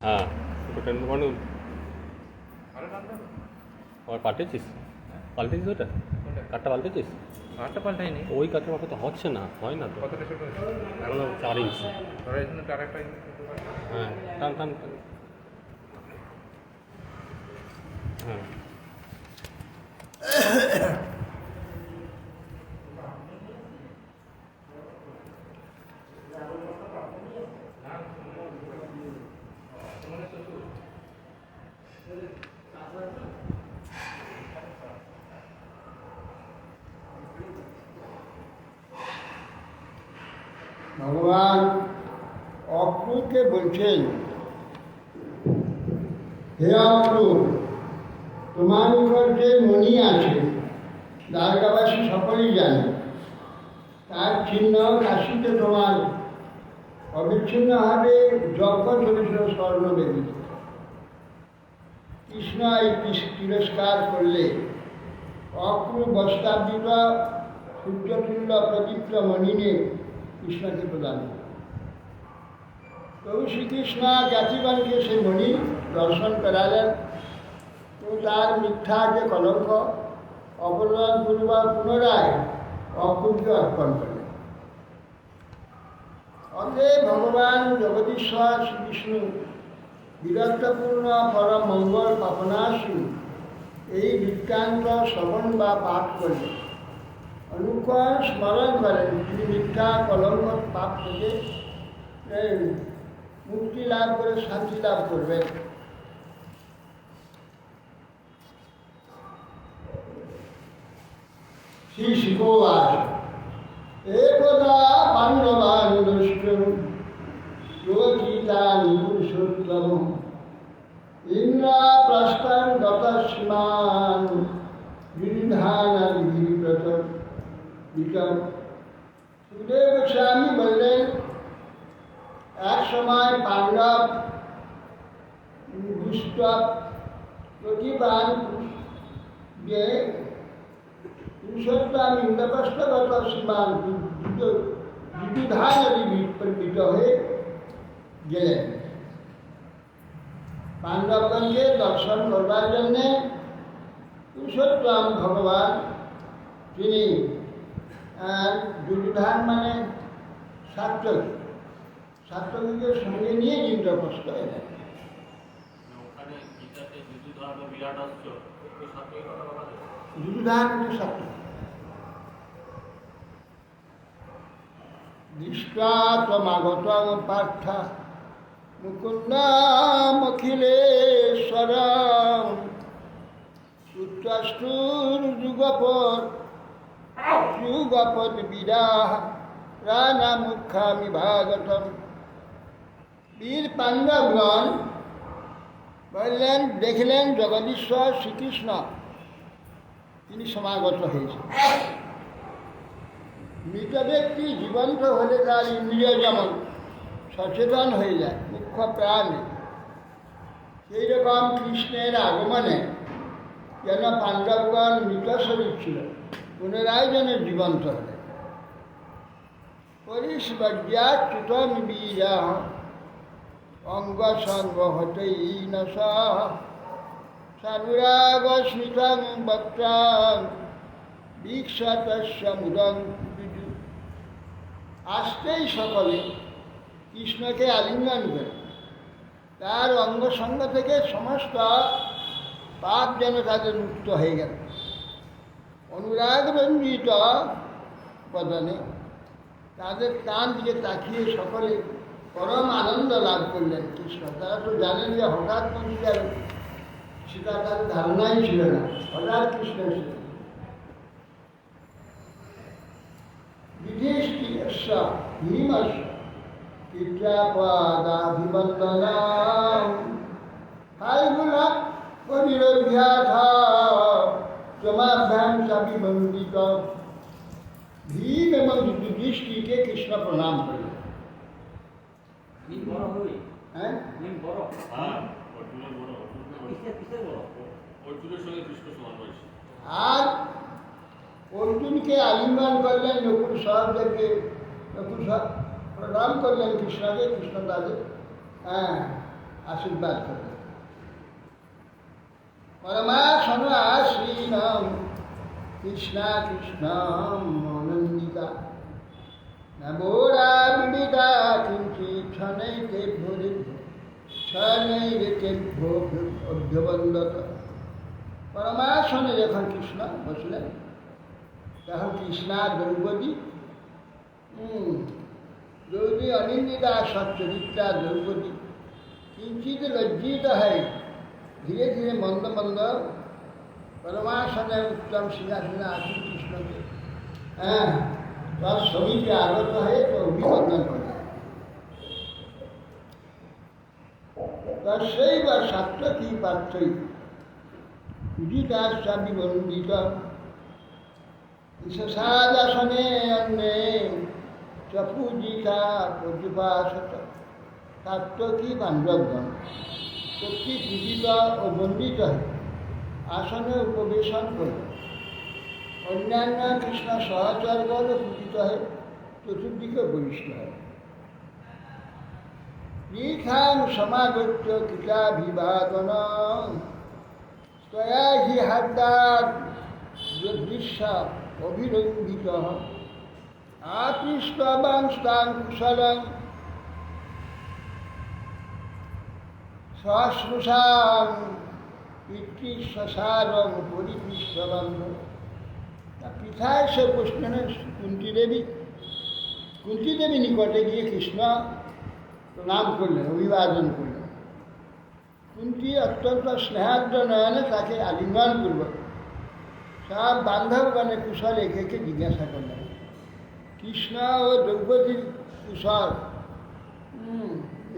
হ্যাঁ ওটা মানে আমার পাল্টেছিস পাল্টেছিস ওটা কাঠটা পাল্টেছিস কাঠটা পাল্টাইনি। ওই কাঠের মাপে তো হচ্ছে না, হয় না তো। কতটা ছোট হয়েছে? এখন 4 ইঞ্চি। ধরো এই জন্য আরেকটা হ্যাঁ টান টান হ্যাঁ ভগবান অক্রুরকে বলছেন, হে অক্রুর, তোমার নিকট যে মণি আছে দ্বারকাবাসী সকলেই জানে, তার চিহ্ন কাশিতে তোমার অবিচ্ছিন্নভাবে যজ্ঞ চলেছিল স্বর্ণবেদীতে। কৃষ্ণ এই তিরস্কার করলে অক্রুর বস্তাবৃত সূর্যতুল্য প্রদীপ্ত মণি নিয়ে কৃষ্ণকে প্রদান করে। প্রভু শ্রীকৃষ্ণ জাতিগণকে সেই মণি দর্শন করালেন এবং তার মিথ্যা যে কলঙ্ক অপসারণ পূর্বক পুনরায় অক্রুরকে অর্পণ করলেন। অতএব ভগবান জগদীশ্বর শ্রীবিষ্ণু বীরত্বপূর্ণ পরম মঙ্গল পাপনাশী এই বৃত্তান্ত শ্রবণ বা পাঠ করলেন, অনুক্ষণ স্মরণ করেন তিনি মিথ্যা কলঙ্ক পাপ থেকে মুক্তি লাভ করে শান্তি লাভ করবেন। শ্রী শিখোবাস একদা পাণ্ডবান দ্রষ্টুম যোগীতানি পুরুষোত্তম ইন্দ্রাপ্রস্থং গতসীমান বিধানাদিব্রত বিক্রম। সুখদেব গোস্বামী বললেন, এক সময় পাণ্ডব দুষ্ট প্রতিবান যে পুরুষোত্তম ইন্দ্রপ্রস্থগত সীমান বিবিধানদী বিপরীত হয়ে গেলেন। পাণ্ডবগণকে দর্শন করবার জন্যে পুরুষোত্তম ভগবান তিনি দুর্যোধন মানে সাত্যকীকে সঙ্গে নিয়ে ইন্দ্রপ্রস্থ এলেন। দুর্যোধন হচ্ছে সাত্যকী। দৃষ্টা ত্বমাগতং পার্থ মুকুন্দমখিলেশ্বরম উচ্চষ্টুর যুগপদ বিদাহ রানামুখামি ভাগতম। বীর পাণ্ডবগণ বললেন, দেখলেন জগদীশ্বর শ্রীকৃষ্ণ তিনি সমাগত হয়েছেন। মৃত ব্যক্তি জীবন্ত হলে তার ইন্দ্রিয় যেমন সচেতন হয়ে যায়, মুখ্য প্রাণে, সেই রকম কৃষ্ণের আগমনে যেন পাণ্ডবগণ মৃত শরীর ছিল পুনরায় যেন জীবন্ত হলেন। পরিস্বজ্ঞাচ্যুতম বীরা অঙ্গ সঙ্গ হতেই সানুরাগ স্মিতং বক্ত্রাং দীক্ষাতস্য মুদং। আসতেই সকলে কৃষ্ণকে আলিঙ্গন করে তার অঙ্গ সঙ্গ থেকে সমস্ত পাপ যেন তাদের মুক্ত হয়ে গেল। অনুরাগ রঞ্জিত বদনে তাদের কান দিকে তাকিয়ে সকলে পরম আনন্দ লাভ করলেন কৃষ্ণ। তারা তো জানেন যে হঠাৎ পৌঁছে যাবে, সেটা তাদের ধারণাই ছিল না, হঠাৎ কৃষ্ণ ছিল। বিধিষ্ঠিরস্য ভীমস্য পিত্রাপদাভিবন্দনাম ফাল্গুনা পরিরভ্যাথ তোমাভ্যাম সাবিবন্দিত। ভীম এবং যুধিষ্ঠিরকে কৃষ্ণ প্রণাম করলেন। হ্যাঁ, আর অর্জুনকে আলিঙ্গন করলেন, নকুল সহদেবকে প্রণাম করলেন কৃষ্ণকে। কৃষ্ণ তাদের আশীর্বাদ করলেন। পরমাসনা শ্রীরাম কৃষ্ণা কৃষ্ণাম অনন্দিতা নবোরা বিবিধা কিঞ্চিৎ ক্ষণৈকেভ্যো অভ্যবন্দত। পরমাসনে যখন কৃষ্ণ বসলেন তখন কৃষ্ণা দ্রৌপদী দ্রৌপদী অনিন্দিতা সচ্চরিত্রা দ্রৌপদী কিঞ্চিৎ লজ্জিত হয় ধীরে ধীরে মন্দ মন্দ পরমাসনে উত্তম সিংহাসনে আসীন কৃষ্ণকে তার ছবিতে আগত হয়ে তো অভিনন্দন করে। তস্যৈ বা সাত্ত্বকী পার্থৈ উদিতাশ্চাপি বন্দিত ঈশাসাদাসনে অন্নে চ পূজিতা প্রতিপাসত। সাত্ত্বকী বান্ধবগণ সত্যি পূজিত ও বন্দিত হয়ে আসনে উপবেশন করল। অন্যান্য কৃষ্ণ সহচরগণও পূজিত হয়, চতুর্দিকে বরিষ্ঠ হয়। তীর্থাং সমাগত্য কৃতাভিবাদন স্তয়া হি হাদ্দাৎ দৃশ্য অভিরঞ্জিত আপৃষ্টবাংস্তাং কুশলং সশ্রুষাং পিতৃশ্বসারং পরিপৃষ্টবন্ধ। পিতা এসে বসলেন কুন্তী দেবী নিকটে গিয়ে কৃষ্ণ প্রণাম করলেন, অভিবাদন করলেন। কুন্তী অত্যন্ত স্নেহার্দ্র নয়নে তাকে আলিঙ্গন করলেন। সব বান্ধবগণে কুশল একে জিজ্ঞাসা করলেন। কৃষ্ণ ও দ্রৌপদীর কুশল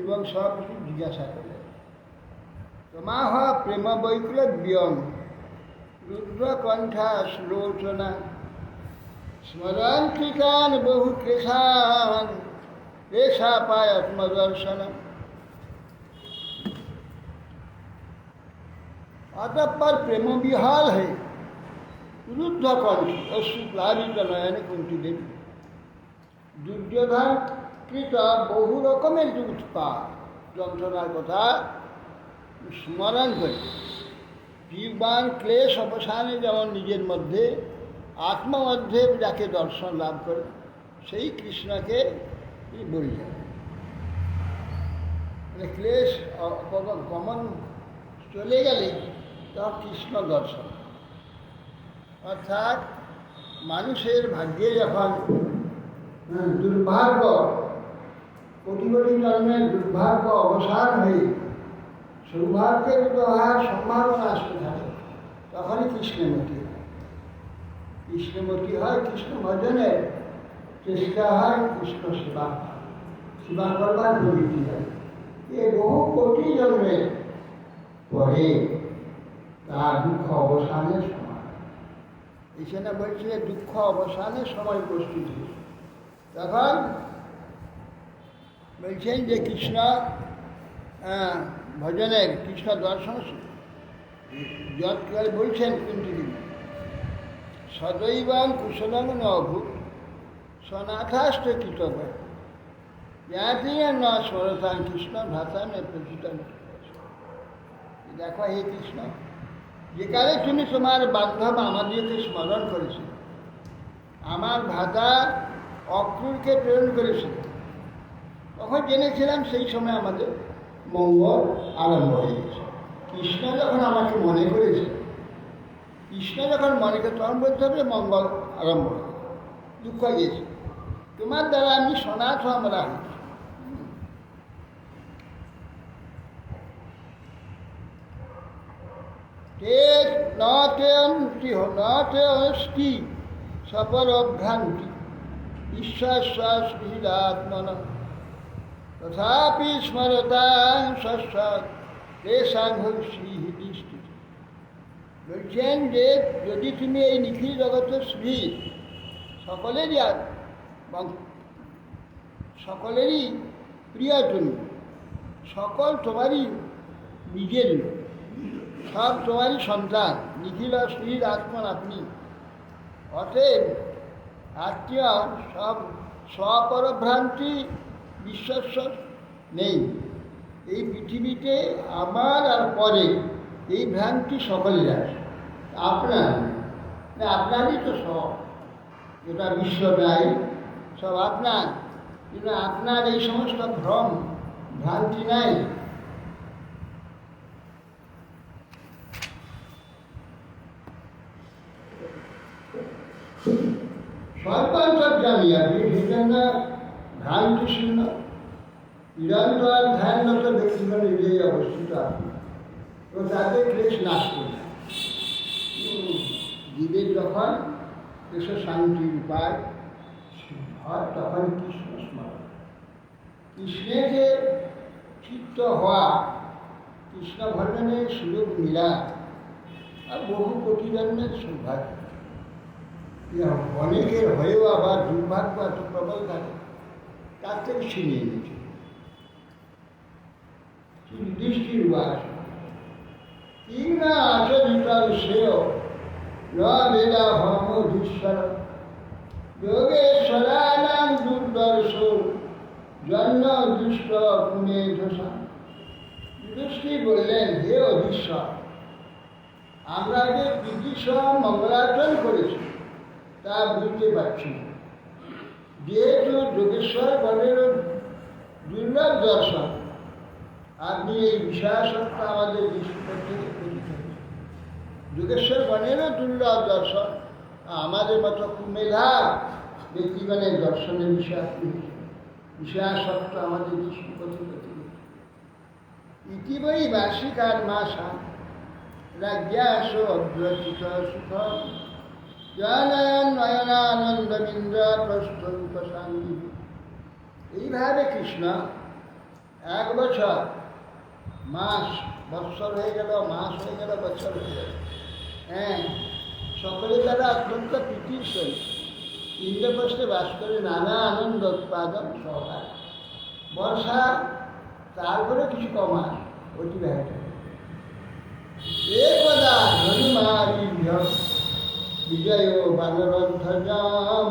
এবং সব কিছু জিজ্ঞাসা করলেন। তোমাহ প্রেম বৈক্লব্যম রুদ্রকণ্ঠা সুলোচনা স্মরন্তিকান বহু ক্লেশান ক্লেশাপায় আত্মদর্শন। অতঃপর প্রেম বিহল হয়ে রুদ্ধ কণ্ঠে অশ্রুপ্লাবিত নয়নে কুন্তী দেবী দুর্যোধন কৃত বহু রকমের উৎপাত যন্ত্রণার কথা স্মরণ করে জীবন ক্লেশ অবসানে যেমন নিজের মধ্যে আত্মমধ্যে যাকে দর্শন লাভ করে সেই কৃষ্ণকে বললেন। ক্লেশ গমন চলে গেলে তখন কৃষ্ণ দর্শন। অর্থাৎ মানুষের ভাগ্যে যখন দুর্ভাগ্য কোটি কোটি জন্মের দুর্ভাগ্য অবসান হয়ে সৌভাগ্যের হওয়ার সম্ভাবনা আসতে থাকে তখনই কৃষ্ণমূর্তি হয়। কৃষ্ণমূর্তি হয় কৃষ্ণ ভজনের চেষ্টা হয়, কৃষ্ণ সেবা করবার প্রবৃত্তি হয়। এ বহু কোটি জন্মের পরে তার দুঃখ অবসানের সময়। এখানে বলছে দুঃখ অবসানের সময় উপস্থিত হয়েছে। তখন বলছেন যে কৃষ্ণ ভজনের কৃষ্ণ দর্শন যৎকালে বলছেন কুন্তী দেবী সদৈবং কুশলং ন অভূত সনাথাষ্ট কৃতব্য জ্ঞাতি ন স্মরতাং কৃষ্ণ ভ্রাতা ন প্রচিতং। দেখো হে কৃষ্ণ, যেকালে তুমি তোমার বান্ধব আমাদেরকে স্মরণ করেছে, আমার ভ্রাতা অক্রূরকে প্রেরণ করেছিল, তখন জেনেছিলাম সেই সময় আমাদের মঙ্গল আরম্ভ হয়ে গেছে। কৃষ্ণ যখন আমাকে মনে করেছে, কৃষ্ণ যখন মনে করে তখন বলতে হবে মঙ্গল আরম্ভ হয়ে দুঃখ গিয়েছে, তোমার দ্বারা আমি সনাথ আমরা হয়েছি। নষ্টি সপর অভ্রান্তি ঈশ্বরাত্মন তথাপি স্মরতাং সৎসাং ভবিষ্যৎ। বলছেন যে যদি তুমি এই নিখিল জগতের শ্রী সকলেরই প্রিয় তুমি, সকল তোমারই নিজের, সব তোমারই সন্তান, নিখিল শ্রীর আত্মন আপনি। অতএব আত্মীয় সব স্বপরভ্রান্তি বিশ্বস্ব নেই, এই পৃথিবীতে আমার আর পরে এই ভ্রান্তি সকলের আছে, আপনার না, আপনারই তো সব, গোটা বিশ্ব নাই, সব আপনার, কিন্তু আপনার এই সমস্ত ভ্রম ভ্রান্তি নাই। সর্বান্তর্যামী আপনি, সেজন্য ভ্রান্তি শূন্য নিরন্তর ধ্যানরত ব্যক্তিগণ নিজেই অবস্থিত আপনি, তো তাদের ক্লেশ নাশ করবে। জীবের যখন দেশে শান্তির উপায় হয় তখন কৃষ্ণ স্মরণ, কৃষ্ণের যে চিত্ত হওয়া, কৃষ্ণ ভজনের সুযোগ মিলা আর বহু কোটি জন্মের সৌভাগ্য। অনেকের হয়েও আবার দুর্ভাগ্য এত প্রবল থাকে, তার থেকে ছিনিয়ে নিচ্ছে দৃষ্টির বাস কিং না আচরিতার শ্রেয় বেদা ভমধীশ্বর যোগেশ্বরানাম দুর্দর্শ জন্ম দুষ্ট পুনে ধসা। যুধিষ্ঠির বললেন, হে অধীশ্বর, আমরা যে বিদ্যুৎসহ মঙ্গলাচরণ করেছি তা বুঝতে পারছি না। যেহেতু যোগেশ্বর গণের দুর্লভ দর্শন, আপনি এই বিষয়াসক্ত আমাদের দৃষ্টিপথ থেকে পরিচিত। যোগেশ্বর গণেরও দুর্লভ দর্শন, আমাদের মতো কুমেধা ব্যক্তিগণের দর্শনের বিষয়াসক্ত আমাদের দৃষ্টিপথে প্রতিনিধি। ইতিবৈ বার্ষিকার মাসা রাজ্যাস অব্যচিত সুখ জনয়ন নয়নানন্দমিন্দ্র প্রস্থরূপ শান্তি। এইভাবে কৃষ্ণ 1 বছর, মাস, বৎসর হয়ে গেল, মাস হয়ে গেল, বছর হয়ে গেল, হ্যাঁ, সকলে তারা অত্যন্ত প্রীতির সহিত ইন্দ্রপ্রস্থে বাস করে নানা আনন্দ উৎপাদন সহকারে বর্ষা, তারপরে কিছু কমাস অতিবাহিত। একদা ধনুমারিভ্য বিজয় বানরধ্বজম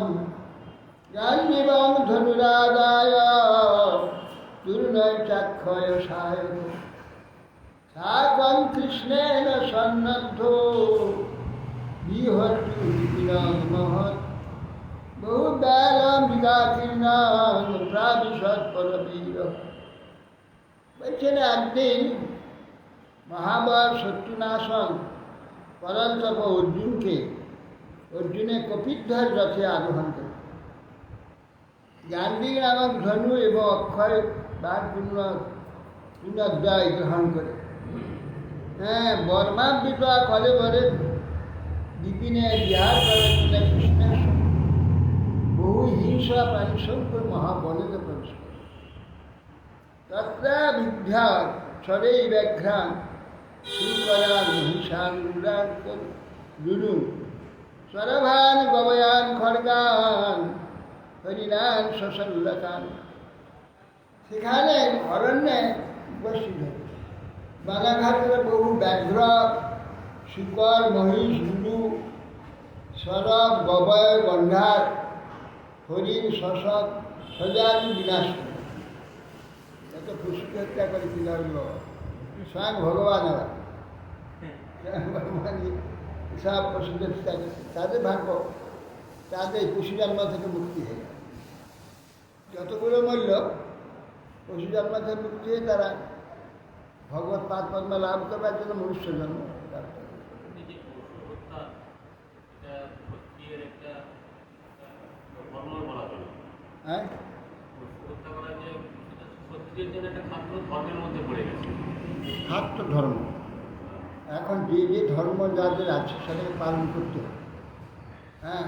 গান্ধিবং ধনুরাদায় দুর্নৈচাক্ষয় সায়ক সাকং কৃষ্ণেন সন্নদ্ধ বিহতু বিপিনং মহৎ বহুবেল মৃগাকীর্ণং প্রাবিশৎ পরবীর। বলছেন, একদিন মহাবল শত্রুনাশন পরন্তপ অর্জুনে কপিধ্বজ রথে আরোহণ করে গান্ধী নামক ধনু এবং অক্ষয় বাঘ পুনর্দয় গ্রহণ করে, হ্যাঁ, বর্মাবৃত করে বলে বিপিনে বিহার করে কৃষ্ণের বহু হিংসা প্রাণীসঙ্কুল মহাবনেতে প্রবেশ করে। তত্রা বিভ্যা ছড়েই ব্যাঘ্রান সুকরান হিংসান রুরান রুরু সরভান গবয়ান খড়গান হরিনান শশল্লকান। সেখানে অরণ্যে উপস্থিত হয় বানাঘাটের বহু ব্যাঘ্র, শুকর, মহিষ, রুরু, সরব, গবয়, গন্ধার, হরিণ, শশক, সজাতি বিনাশ করে। এত পশুকে হত্যা করে কি লাগলো? স্বয়ং ভগবান ভগবান সব পশুদের হত্যা করছে। তাদের ভাগ্য, তাদের পশু জন্ম থেকে মুক্তি হয়ে গেল। যতগুলো মূল্য পশু জন্ম থেকে মুক্তি হয়ে তারা ভগবত পাদ পদ্ম লাভ করবার জন্য মনুষ্য জন্ম লাভ করে। হ্যাঁ, খাদ্য ধর্ম। এখন যে যে ধর্ম যাদের আছে সেটাকে পালন করতে হবে। হ্যাঁ,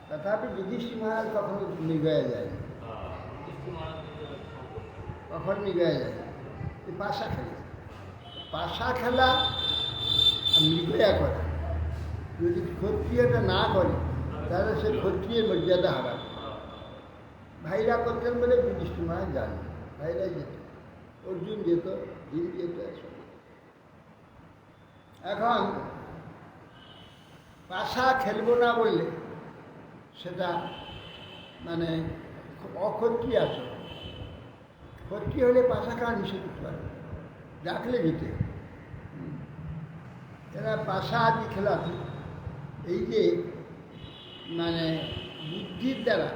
তথাপি যুধিষ্ঠির মহারাজ কখনো নিগয়ে যায়, কখন নিগয়ে যায়? পাশা খেলে, পাশা খেলা নিগয়া করে। যদি ক্ষত্রিয়টা না করে তাহলে সে ক্ষত্রিয়ের মর্যাদা হারাবে। ভাইরা করতেন বলে যুধিষ্ঠির মহারাজ যান, ভাইরা যেত, অর্জুন যেত, ভীম যেত একসঙ্গে। এখন পাশা খেলবো না বললে সেটা মানে অক্ষত্রিয় আসলে। ক্ষত্রিয় হলে পাশা খাওয়া নিষেধ করতে পারে, ডাকলে যেতে। এরা পাশা আদি খেলাতে এই যে মানে বুদ্ধির দ্বারা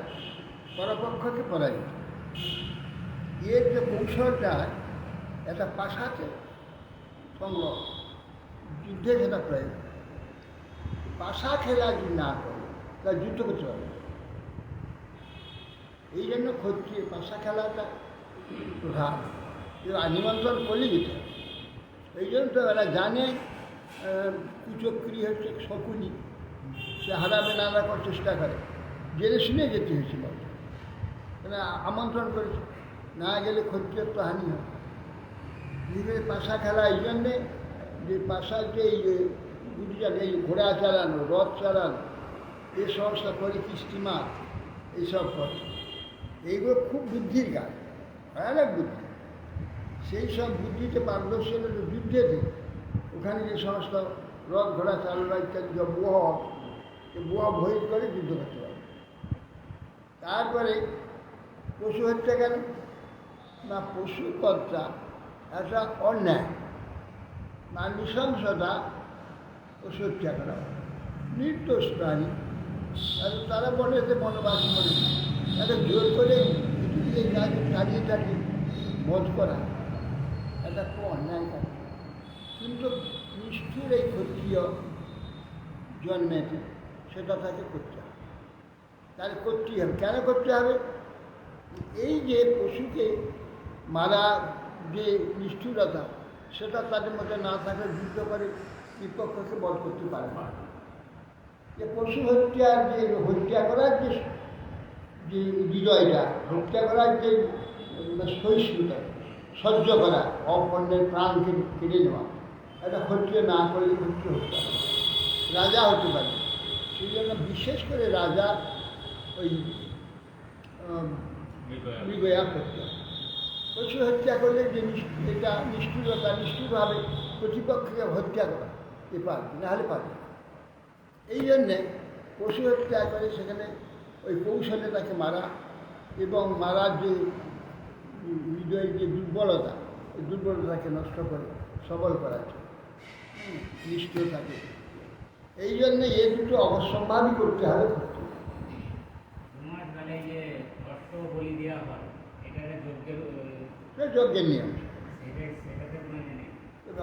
পরপক্ষকে পরাজিত, এর যে কৌশলটা একটা পাশাতে সংগ্রহ, যুদ্ধে সেটা প্রয়োগ। পাশা খেলা যদি না করে তাহলে যুদ্ধ করতে পারবে। এই জন্য ক্ষত্রিয় পাশা খেলাটা প্রধান, নিমন্ত্রণ করলে যেতে। এই জন্য তো এরা জানে কুচক্রি হচ্ছে শকুনি, সে হারাবে নানা রকম চেষ্টা করে, জেনে শুনে যেতে হয়েছিল। মানে আমন্ত্রণ করেছে, না গেলে ক্ষত্রিয়ত্ব হানি হয়। পাশা খেলা এই জন্যে যে পাশার যে এই ঘোড়া চালানো, রথ চালানো, এই সমস্ত করে স্টিমার এইসব করে, এইগুলো খুব বুদ্ধির কাজ, ভয়ানক বুদ্ধি। সেই সব বুদ্ধিতে পারদর্শী হলো যুদ্ধেতে। ওখানে যে সমস্ত রথ ঘোড়া চালানো ইত্যাদি সব বুয়া ভয় করে যুদ্ধ করতে পারে। তারপরে পশু হত্যা কেন না, পশু কর্তা একটা অন্যায় না, নৃশংসতা পশু হত্যা করা হয়। নির্দোষ প্রাণী, তারা বলে যে বনবাস করে, তাদের জোর করে পৃথিবীতে দাঁড়িয়ে থাকে বধ করা, এটা খুব অন্যায় কাজ। কিন্তু নিষ্ঠুর এই ক্ষত্রিয় জন্মেতে সেটা তাকে করতে হবে, তাহলে করতেই হবে। কেন করতে হবে? এই যে পশুকে মারা যে নিষ্ঠুরতা, সেটা তাদের মধ্যে না থাকলে যুদ্ধ করে বিপক্ষকে বধ করতে পারে না। যে পশু হত্যার যে হত্যা করার যে হৃদয়টা, হত্যা করার যে সহিষ্ণুতা, সহ্য করা, অপন্যের প্রাণকে কেড়ে নেওয়া, এটা ক্ষত্রিয় না করলে ক্ষত্রিয় হত্যা রাজা হতে পারে। সেই জন্য বিশেষ করে রাজা ওই মৃগয়া করতে হয়। পশু হত্যা করলে যে এটা নিষ্ঠুরতা, নিষ্ঠুরভাবে প্রতিপক্ষকে হত্যা করা এ পারবে, নাহলে পারবে। এই জন্যে পশু হত্যা করে সেখানে ওই কৌশলে তাকে মারা, এবং মারার যে হৃদয়ের যে দুর্বলতা, এই দুর্বলতাকে নষ্ট করে সবল করার জন্য নিষ্ঠুর থাকে। এই জন্যে এ দুটো অবশ্যম্ভাবী করতে হবে। যজ্ঞের নিয়ম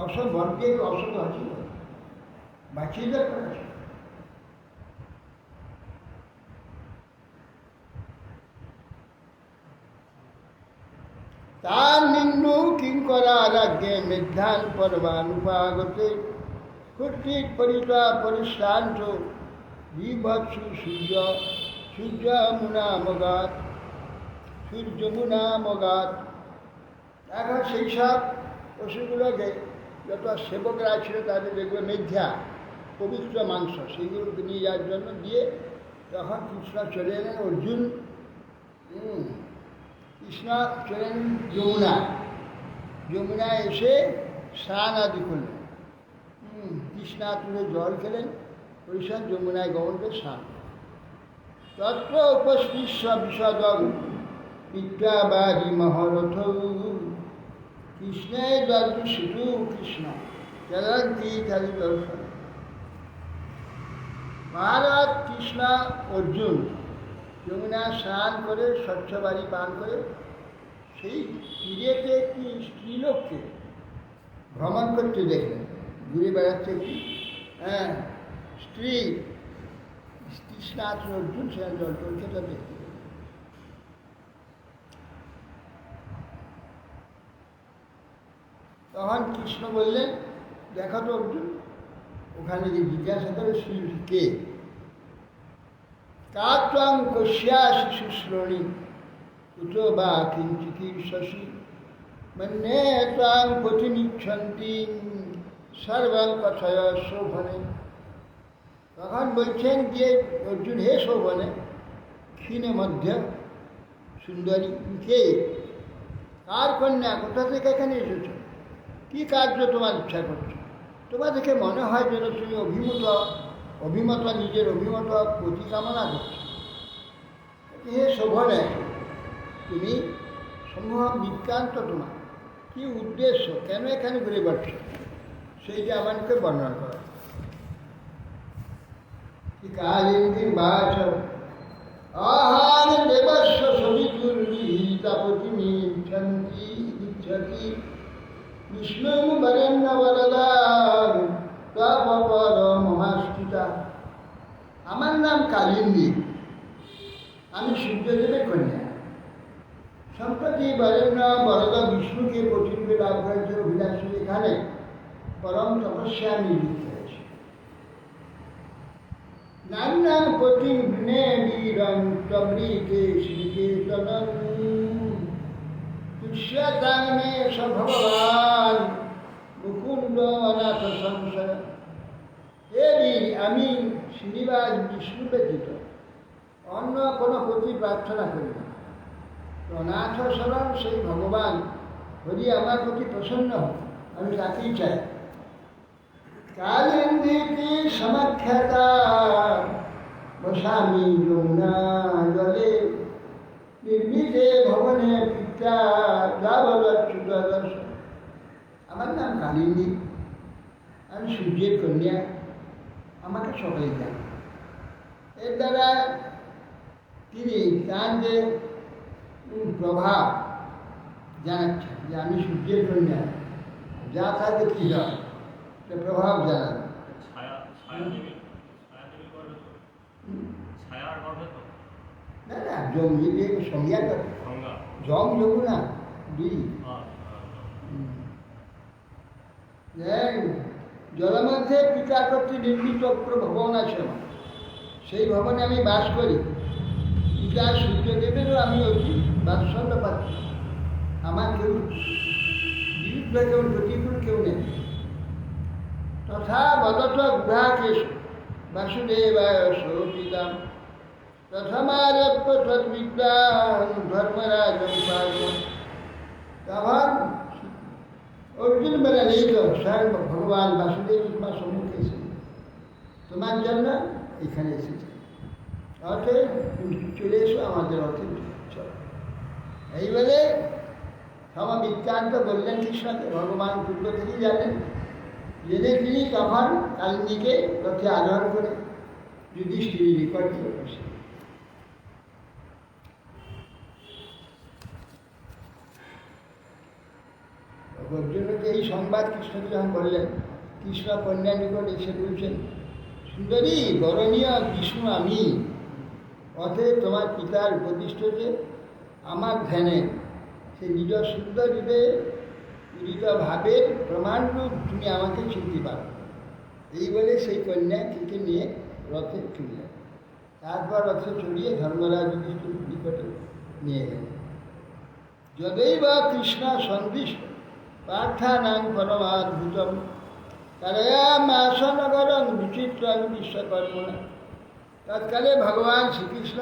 অসম্ভব, অসম্ভব আছে বাঁচিয়ে যাক। তার নিম্ন কিঙ্করার আজ্ঞে মেধান পর্বানুপাগতে কর্তৃক পরিতা পরিশ্রান্ত বিভৎসু সূর্যমুনা মগাত। এখন সেই সব পশুগুলোকে যত সেবকরা ছিল তাদের যেগুলো মেধ্যা পবিত্র মাংস, সেইগুলোকে নিয়ে যাওয়ার জন্য দিয়ে তখন কৃষ্ণ চলে এলেন। অর্জুন কৃষ্ণ চলে এলেন যমুনায় এসে স্নান আদি করলেন। কৃষ্ণা তুলে জল খেলেন, পরিষদ যমুনায় গমন করে স্নান। তত্র উপস্পৃশ্য বিশদ বিদ্যাবাদী মহরথ কৃষ্ণে দর্শু শিশু কৃষ্ণ চলন্তি খালি দর্শন। মহারাজ কৃষ্ণ অর্জুন যমুনা স্নান করে স্বচ্ছ বাড়ি পান করে সেই তীরেতে একটি স্ত্রীলোককে ভ্রমণ করতে দেখলেন, ঘুরে বেড়াচ্ছে একটি স্ত্রী। কৃষ্ণ অর্জুন সেখানে জল করছে, তা দেখতে। তখন কৃষ্ণ বললেন, দেখো তো অর্জুন, ওখানে যে জিজ্ঞাসা করে কে, কাত্বাং কস্যা শিশুশ্রোণী কুতো বা কিঞ্চিকীর্ষসি মন্যে ত্বাং পতিনিচ্ছন্তি সর্বং কথয় শোভনে। তখন বলছেন যে অর্জুন, হে শোভনে, ক্ষীণে মধ্য সুন্দরী, কে, কার কন্যা, কোথা থেকে এখানে এসেছো, কী কার্য তোমার ইচ্ছা করছো? তোমার দেখে মনে হয় যেন তুমি অভিমত নিজের অভিমত প্রতি কামনা করছো। হে শোভনে, তুমি সমূহ বৃত্তান্ত তোমার কি উদ্দেশ্য, কেন এখানে ঘুরে বেড়াচ্ছ, সেইটা আমাকে বর্ণনা করা। কালিন্দীর বাচ আহার দেবস্ব সবিতুর্বিহিতাপতিমি ইচ্ছন্তি ইচ্ছতি বিষ্ণু বরেণ্য বরদান তপপর মহাস্থিতা। আমার নাম কালিন্দী, আমি সূর্যদেবের কন্যা। সম্প্রতি বরেণ্য বরদ বিষ্ণুকে প্রতিরূপে লাভ করেছে অভিলাষী এখানে পরম তপস্যা আমি লিপ্ত হয়েছি। নান্যাং পতিং গুণে বীরং প্রবৃতে শ্রীকেতনং তুষ্যতাং মে স ভগবান মুকুন্দ অনাথ সংশয়। হে বীর, আমি শ্রীনিবাস বিষ্ণু ব্যতীত অন্য কোনো পতি প্রার্থনা করি না। অনাথ শরণ সেই ভগবান হরি আমার প্রতি প্রসন্ন হয়, আমি তাকেই চাই। কালিন্দীতি সমাখ্যাতা বসামি যমুনা জলে নির্মিতে ভবনে পিতা দাবচ্যুত দর্শন। আমার নাম কালিন্দী, আমি সূর্যের কন্যা, আমাকে সবাই জানে। এর দ্বারা তিনি তার যে প্রভাব জানাচ্ছেন যে আমি সূর্যের কন্যা, যা থাকে কি হয় সে প্রভাব জানান। না না, জমি দিয়ে সংজ্ঞা করে জম যমুনা দুই। জলের মধ্যে পিতা কর্তৃক নির্মিত ভবন আছে আমার, সেই ভবনে আমি বাস করি। পিতা সূর্যদেবেরও আমি অতি বাৎসল্য পাচ্ছি। আমার কেউ বিরুদ্ধ, কেউ প্রতিকূল কেউ নেই। তথা বদত গুহাকেশ বাসুদেবায় সৌপিতাম প্রথমারপ্য তদ্বিদ্যান ধর্মরাজম পার্বণ। তখন অর্জুন বলে নেই তো, স্বয়ং ভগবান বাসুদেব তোমার সম্মুখে এসেছে, তোমার জন্য এখানে এসেছে, অতএব চলে এসো আমাদের অর্থে চলো। এই বলে সমবৃত্তান্ত বললেন কৃষ্ণকে। ভগবান পূর্ব থেকেই জানেন, জেনে তিনি তখন কালিন্দীকে রথে আরোহণ করে যুধিষ্ঠিরের নিকট গিয়ে বসে। অর্জুনকে এই সংবাদ কৃষ্ণকে যখন বললেন, কৃষ্ণ কন্যা নিকট এসে বলছেন, সুন্দরী বরণীয় বিষ্ণু আমি, অতএব তোমার পিতার উপদিষ্ট যে আমার ধ্যানে সে নিজ সুন্দর হৃদয়ে উদিত ভাবের প্রমাণরূপ তুমি আমাকে চিনতে পারো। এই বলে সেই কন্যাকে নিয়ে রথে চললেন। তারপর রথে চড়িয়ে ধর্মরাজ যুধিষ্ঠির নিকটে নিয়ে গেলেন। যদৈব কৃষ্ণ সন্দিষ্ট পার্থানাং পরমাদ্ভুতম কারয়ামাসনগরং বিচিত্রং বিশ্বকর্মণা। তৎকালে ভগবান শ্রীকৃষ্ণ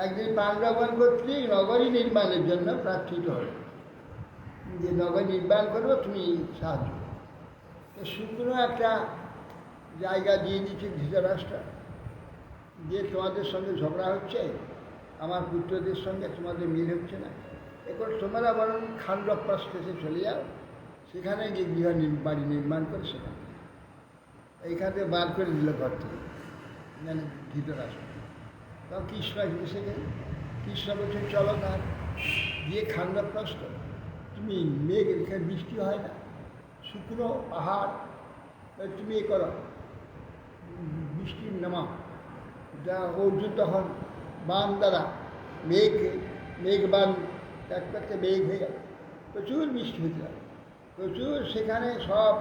একদিন পাণ্ডবগণ কর্তৃক নগরী নির্মাণের জন্য প্রার্থিত হল, যে নগর নির্মাণ করবো তুমি সাহায্য। তো শুকনো একটা জায়গা দিয়ে দিচ্ছে ধৃতরাষ্ট্র, যে তোমাদের সঙ্গে ঝগড়া হচ্ছে, আমার পুত্রদের সঙ্গে তোমাদের মিল হচ্ছে না, এখন তোমরা বরং খান্ডপ্রস্থে চলে যাও, সেখানে গিয়ে গৃহ বাড়ি নির্মাণ করে সেখানে এইখানে বার করে দিল ঘর থেকে, মানে ধৃতরাষ্ট্র। তখন কৃষ্ণ এসে গেল। কৃষ্ণ বলছে চলো তার গিয়ে খান্ডপ্রস্থ, তুমি মেঘ এখানে বৃষ্টি হয় না, শুকনো পাহাড়, তুমি এ করো বৃষ্টির নামাও। যা অর্জুন তখন বান দ্বারা মেঘ বান এক করতে মেঘ হয়ে গেল, প্রচুর বৃষ্টি হতে গেল, প্রচুর। সেখানে সব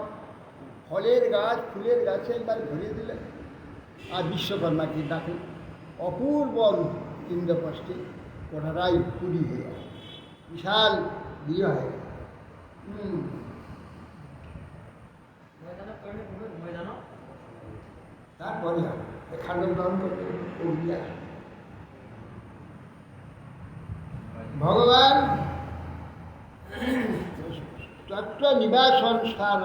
ফলের গাছ ফুলের গাছে একবার ভরিয়ে দিলেন, আর বিশ্বকর্মাকে ডাকে। অপূর্ব ইন্দ্রপ্রস্থে কোঠারাই পুরী হয়ে গেল, বিশাল গৃহ হয়ে গেল। তারপরে খান্ডন গ্রহণ করতে ভগবান তত্ত্ব নিবাসন স্থান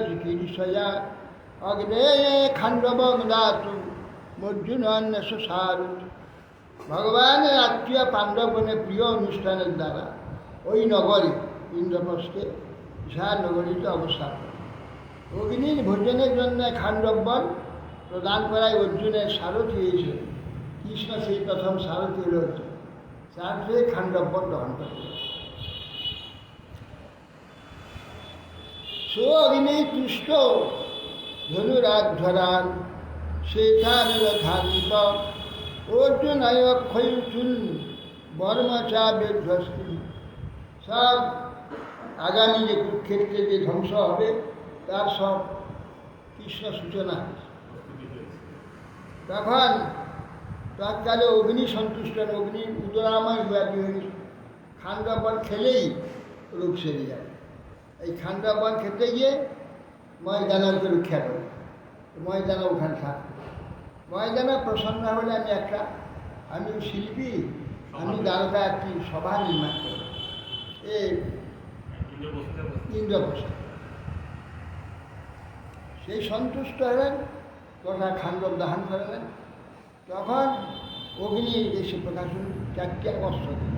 চিকিৎসয়া অগ্নে খান্ডবং দাতু মর্জুন সারু। ভগবানের আত্মীয় পাণ্ডবগণের প্রিয় অনুষ্ঠানের দ্বারা ওই নগরী ইন্দ্রপ্রস্থে বিশাল নগরীতে অবস্থান করে। অগ্নির ভোজনের জন্য খাণ্ডববন প্রদান করায় অর্জুনের সারথি হয়েছিল। কৃষ্ণ সেই প্রথম সারথি হল অর্জুন। সারথি খাণ্ডববন গ্রহণ করে। সো অগ্নি তুষ্ট ধনুরাধ্বরান শেখানিত অর্জুন অক্ষয়ুচুন বর্মচা বেধ্বস্তি। সব আগামী যে কুরুক্ষেত্রে যে ধ্বংস হবে তার সব কৃষ্ণ সূচনা। তখন তৎকালে অগ্নি সন্তুষ্ট, অগ্নি উদরাময় ব্যাপী হয়ে খাণ্ডবন খেলেই রূপ সেরে যায়। এই খাণ্ডবন খেতে গিয়ে ময়দানকে রক্ষা করে। ময়দান ওখানে থাকে। ময়দানে প্রসন্ন হলে আমি শিল্পী, আমি দ্বারকা একটি সভা নির্মাণ করি। এই ইন্দ্রপ্রস্থ সেই সন্তুষ্ট হলেন, তথা খাণ্ডব দাহন করলেন। তখন অগ্নি এসে প্রকাশন 4টে অস্ত্র দিল,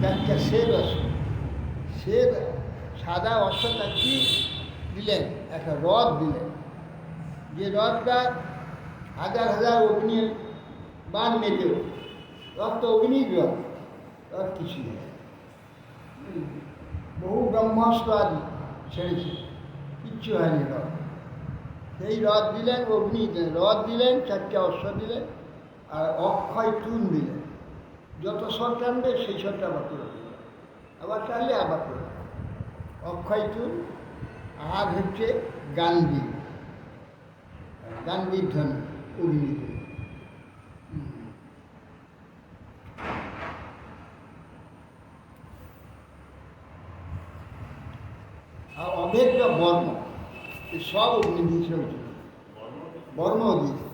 4টে শ্বেত অস্ত্র। শ্বেত সাদা অস্ত্র 4টি দিলেন, একটা রথ দিলেন, যে রথটা হাজার হাজার অগ্নির বান মেরেও রথ তো অগ্নির রথ, রথ কিছু নেই। বহু ব্রহ্মাস্ত্র আদি ছেড়েছে, কিচ্ছু হয়নি রথ। সেই রথ দিলেন, অগ্নি দিলেন, রথ দিলেন, 4টে অস্ত্র দিলেন, আর অক্ষয় তুন দিলেন। যত শট টানবে সেই শটটা আবার করে দিলেন, আবার টানলে আবার করে। অক্ষয় তুন আর হচ্ছে গান্ধী, গান্ধীর ধ্বনি অগ্নি। আর অভেদ্য বর্ম, এই সব অগ্নি দিয়েছিল। বর্মও দিয়েছে,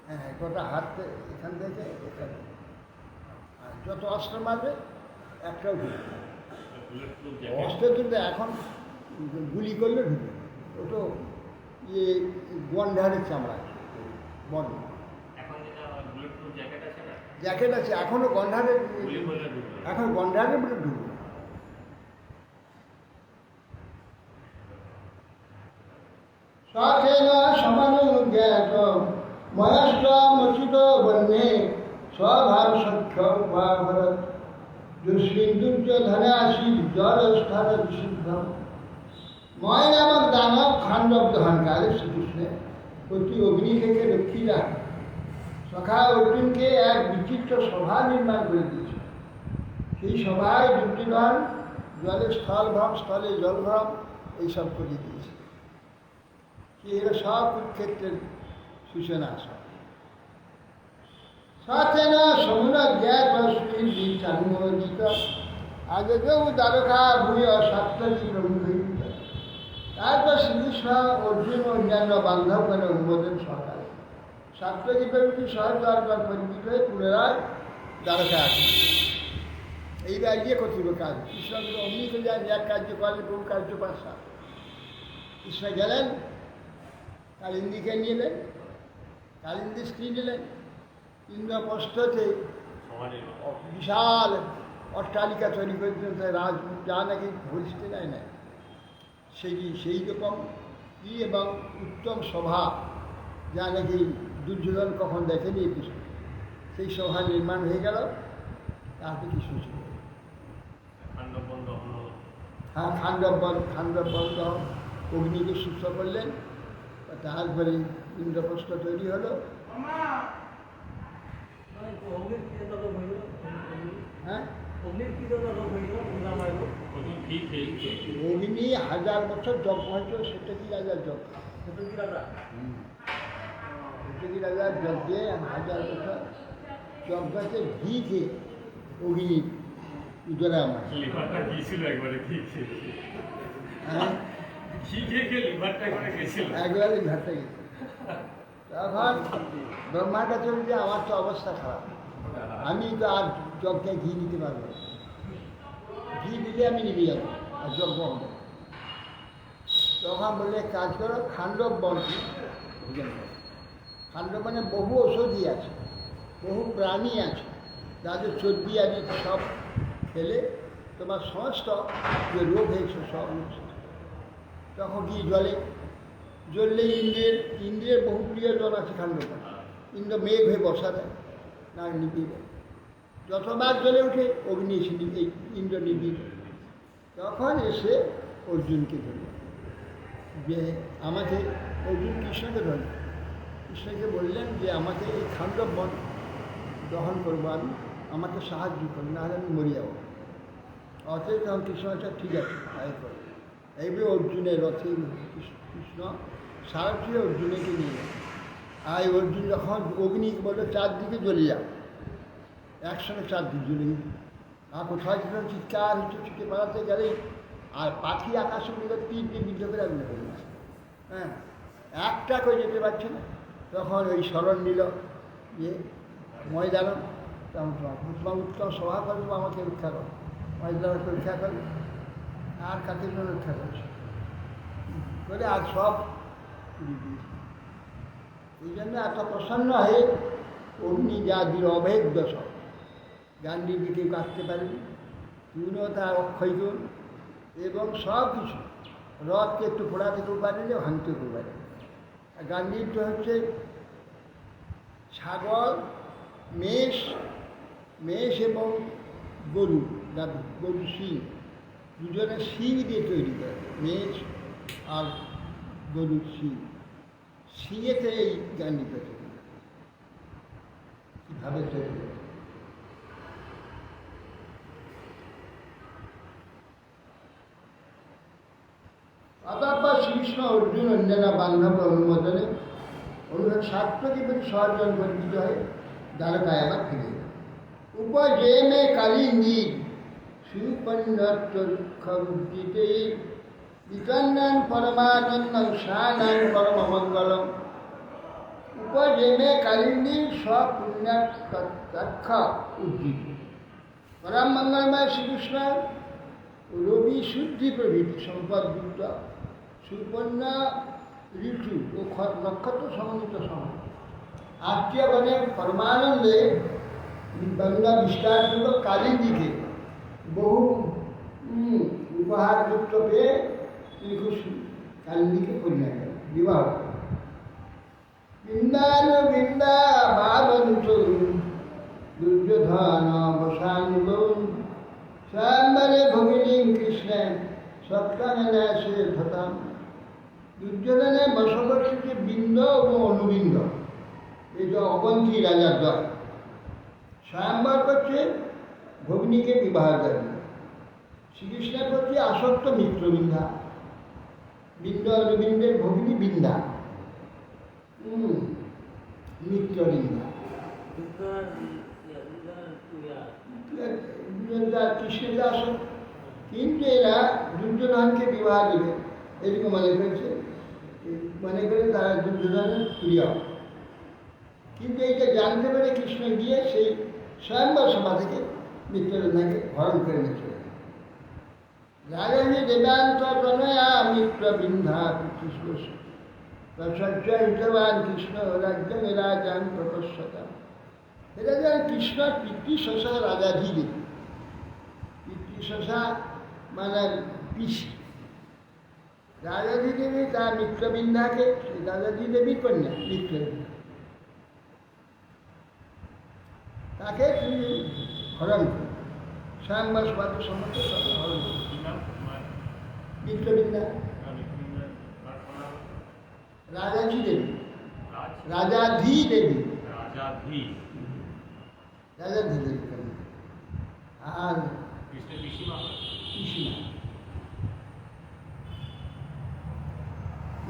হ্যাঁ, গোটা হাতে এখান থেকে এখানে। আর যত অস্ত্র মারবে একটাও ঢুকবে। অস্ত্র তুলতে এখন গুলি করলে ঢুকবে। ওটা ইয়ে গন্ডারের চামড়া বর্ম। জ্যাকেট আছে এখনো গন্ডারের, এখন গন্ডারের মধ্যে ঢুকবে। সচেন সমানুজ্ঞাত ময়স্ত্রমচিত বন্যে স্বভাব সখ্য মহাভারত দুষ্কৃন্দুর্যোধনে আসি জলস্থান বিশুদ্ধ। ময় নামক দানব খাণ্ডব দহনকালে শ্রীকৃষ্ণের প্রতি অগ্নি থেকে রক্ষী রাখে সখা অর্জুনকে এক বিচিত্র সভা নির্মাণ করে দিয়েছে। সেই সভায় দুর্যোধন জলে স্থলভ্রম, স্থলে জলভ্রম এইসব করে দিয়েছে। এরা সব কুরুক্ষেত্রের সূচনা। সাথে না সমুনা জ্ঞাত শ্রীচানুমোদিত আগে কেউ দ্বারকা ভূমি অসাত্তী প্রমুখ। তারপর শ্রীকৃষ্ণ অর্জুন ও অন্যান্য বান্ধবগণের অনুমোদন সহকারে সাত্তকী প্রভৃতি সহদ্বারগণ পরিমিত হয়ে পুনরায় দ্বারকা আসে। এইবার গিয়ে কর্তৃব কাজ। কৃষ্ণ অমৃত যান, এক কার্য করলে বহু কার্য পাশা। কৃষ্ণ গেলেন, কালিন্দীকে নিলেন, কালিন্দী স্ত্রী নিলেন। ইন্দ্রপ্রস্থতে বিশাল অট্টালিকা তৈরি করে দিলেন, রাজ যা নাকি ভরিষ্ঠে যায় না সেই রকম ই এবং উত্তম সভা যা নাকি দুর্যোধন কখন দেখেনি কৃষ্ণ, সেই সভা নির্মাণ হয়ে গেল। তাতে কৃষ্ণ ছিল। হ্যাঁ, খাণ্ডব অগ্নিকে সুস্থ করলেন। তারপরে ইন্দ্রপ্রস্থ তৈরি হলো। হ্যাঁ, অগ্নি 1000 বছর যজ্ঞ হয়েছিল। সেটা কি রাজার যজ্ঞ, সেটা কি রাজার যজ্ঞে 1000 বছর যজ্ঞতে ঘি খেয়ে অগ্নি উদরা আমার একবারে ঘাটতে গেছে। তখন ব্রহ্মার কাছে বলছে, আমার তো অবস্থা খারাপ, আমি তো আর যজ্ঞে ঘি নিতে পারবো না। ঘি দিলে আমি নিবে যাবো আর যজ্ঞ হবে। তখন বললে কাজ করো, খাণ্ডব বন। খাণ্ডব মানে বহু ঔষধি আছে, বহু প্রাণী আছে যাদের চর্বি আদি সব খেলে তোমার সমস্ত যে রোগ হয়েছে সব তখন কি জ্বললে ইন্দ্রের বহু প্রিয়জন আছে খান্ডব ইন্দ্র মেঘ হয়ে বসা দেয় না নিবিয়ে দেয় যতবার জ্বলে উঠে অগ্নি এসে এই ইন্দ্র নিবিয়ে দেয় তখন এসে অর্জুনকে ধরল যে আমাকে অর্জুন কৃষ্ণকে ধরল কৃষ্ণকে বললেন যে আমাকে এই খান্ডব বন দহন করবো আমি আমাকে সাহায্য করুন নাহলে আমি মরে যাবো অতএব তখন কৃষ্ণ ঠিক আছে তাই করে এইভাবে অর্জুনের রথে কৃষ্ণ সারথী অর্জুনকে নিয়ে গেল আর অর্জুন যখন অগ্নি বললো চারদিকে জ্বলে যাও একসঙ্গে চারদিকে জ্বলে গেল আর কোথায় যখন চিৎকার হচ্ছে ছুটে পালাতে গেলেই আর পাখি আকাশে উঠে তীর দিয়ে বিদ্ধ করে আগুনে পড়ে গেছে হ্যাঁ একটা করে যেতে পারছে না তখন ওই স্মরণ নিল যে ময়দানম তোমার উত্তম সভা করবো আমাকে রক্ষা করো ময়দানকে রক্ষা করবে আর কাকে জন্য রক্ষা করছে করে আর সব এই জন্য এত প্রসন্ন হয়ে অগ্নি জাতির অভেদ্য সব গান্ধীজি কেউ কাটতে পারেনি পূর্ণতা অক্ষয় গুণ এবং সব কিছু রথকে একটু ফোড়াতে কেউ পারেনি ভাঙতে কেউ পারেনি আর গান্ধীটা হচ্ছে ছাগল মেষ এবং গরু গরু শিং দুজনের শিং দিয়ে তৈরি করে মেষ আর গরুর শিঙেতে এই গান্ধীটা তৈরি কীভাবে তৈরি করে অতঃপর শ্রীকৃষ্ণ অর্জুন অঞ্জনা বান্ধব অনুমোদনে অনুরোধ সাত্বকী প্রতি সহজন পরিচিত হয়ে দ্বারকায় আবার ফিরে এল উপজেমে কালিন্দী সুপন্নক্ষে বিকন্নন পরমানন্দম শানন পরমমঙ্গলম উপজেমে কালিন্দী স্বপুণ্যক্ষ উজ্জীব পরম মঙ্গলময় শ্রীকৃষ্ণ রবি শুদ্ধি প্রভৃতি সম্পদযুক্ত সুপর্ণ ঋতু ও নক্ষত্র সমন্বিত সময় আত্মীয়গণের পরমানন্দে গঙ্গা বিস্তারপূর্বক কালীর দিকে বহু উপহারযুক্ত পেয়ে তিনি খুশি কালীদিকে পরিণয় করেন বিবাহ করেন বৃন্দান বৃন্দা বাবন্ত দুর্যোধন বসানুগৌন স্বয়ম্বরে ভগিনী কৃষ্ণের সৎকামেনা সে ধতাম দুর্যোধনের বশবর্তী যে বৃন্দ এবং অনুবৃন্দ এই যে অবন্তী রাজার দল স্বয়ম্বর করছে ভগ্নীকে বিবাহ করেন শ্রীকৃষ্ণের প্রতি আসক্ত মিত্রবৃন্দা বৃন্দ অনুবৃন্দের ভগ্নী বৃন্দা মিত্রবৃন্দা কৃষ্ণের আসক্ত কিন্তু এরা দুর্যোধনকে বিবাহ দেবে এরকম মনে করে তারা দুর্যোধনের প্রিয় কিন্তু এইটা জানতে পেরে কৃষ্ণ গিয়ে সেই স্বয়ম্বর সভা থেকে মিত্রবৃন্দাকে হরণ করে নিতে রাজনী দেবান্ত প্রণয়া মিত্রবৃন্দা কৃষ্ণ হিতবান কৃষ্ণ রাজ্যে রাজান প্রকর্ষতা এটা যেন কৃষ্ণ পিতৃশশা রাজাধি দেবী পিতৃশশা মানে পিসি রাজাধি দেবী তার মিত্রবৃন্দাকে রাজাধি দেবী কন্যা মিত্রবৃন্দা তাকে তিনি হরণ করেন স্বয়ংবর সভাতে সমস্ত হরণ করেন মিত্রবৃন্দা রাজাধি দেবী রাজাধি দেবী রাজাধি দেবী কন্যা আর পিসিমা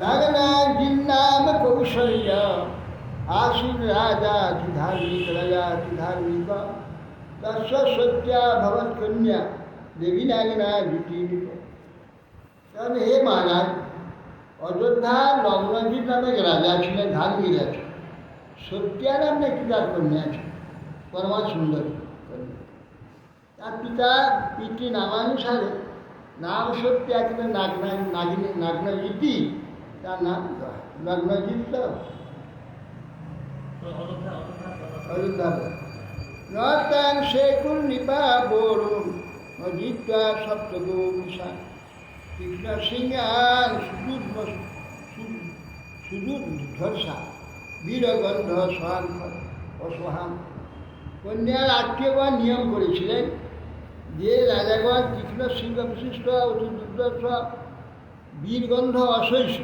নাগনাম কৌশল্য आसुर राजा धार्मिक तस्व सत्या भवत कन्या देवी नागना द्वितीय কারণ হে মহারাজ অযোধ্যার লগ্নজিৎ নামে রাজা ছিলেন ধার্মিক রাজা সত্যিয়া নামে একটি তার কন্যা আছে পরমা সুন্দর কন্যা তার পিতৃ নামানুসারে নাম সত্যিয়া কিন্তু নাগনাজিতি তার নাম লগ্নজিৎ অযোধ্যা নতাং শেকুল নিপা বরুণ অজিত্বা সপ্তগো বিশা কৃষ্ণ সিংহান সুদূর্ধর্ষা বীরগন্ধ সহান অসহান। কন্যার আত্মীয়গণ নিয়ম করেছিলেন যে রাজাগণ তীক্ষ্ণ সিংহ বিশিষ্ট অতি দুর্দর্শ বীরগন্ধ অসহ্য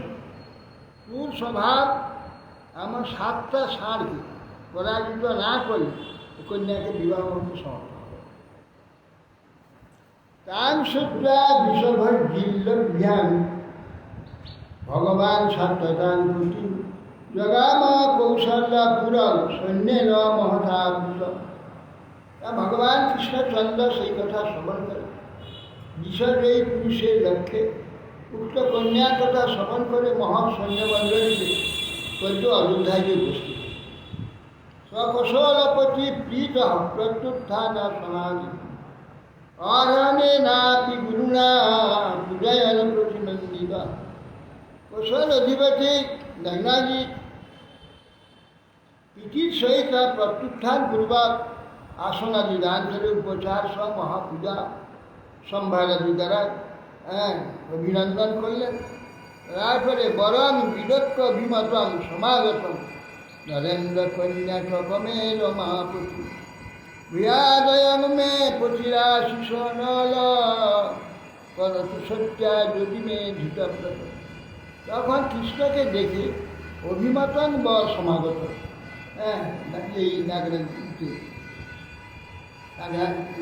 তোর স্বভাব আমার 7টা ষাঁড়কে পরাজিত না করলে কন্যাকে বিবাহ করতে সমর্থ হবে। তাং সূত্রা বিষভর জিল্লভ্যাম ভগবান সত্যতান প্রতি জগাম কৌশল্যা পুরম সৈন্যেন মহতাবৃত। ভগবান কৃষ্ণচন্দ্র সেই কথা শ্রবণ করে বিষয় এই পুরুষের লক্ষ্যে উক্ত কন্যার কথা শ্রবণ করে মহৎ সৈন্যমণ্ডলীতে কত অযোধ্যায় উপস্থিত সকৌশলপতি প্রীত প্রত্যুত্থান সমাধি আরণে নাপি গুরুণা পূজয়ন প্রতিনন্দিত। কৌশল অধিপতি নগ্নাজি প্রীতির সহিত প্রত্যুত্থান পূর্বক আসনাদি দান করে উপচার সহ মহাপূজা সম্ভারাদি দ্বারা অভিনন্দন করলেন। তারপরে বরং বিদক্ষ অভিমতম সমাগতম নরেন্দ্র কন্যা কমে রমাপতি বিয়াদয়ং মে পতিরাশিষ নল করতু সত্যা যদি মে ধৃতব্রত। তখন কৃষ্ণকে দেখে অভিমতন বা সমাগত এই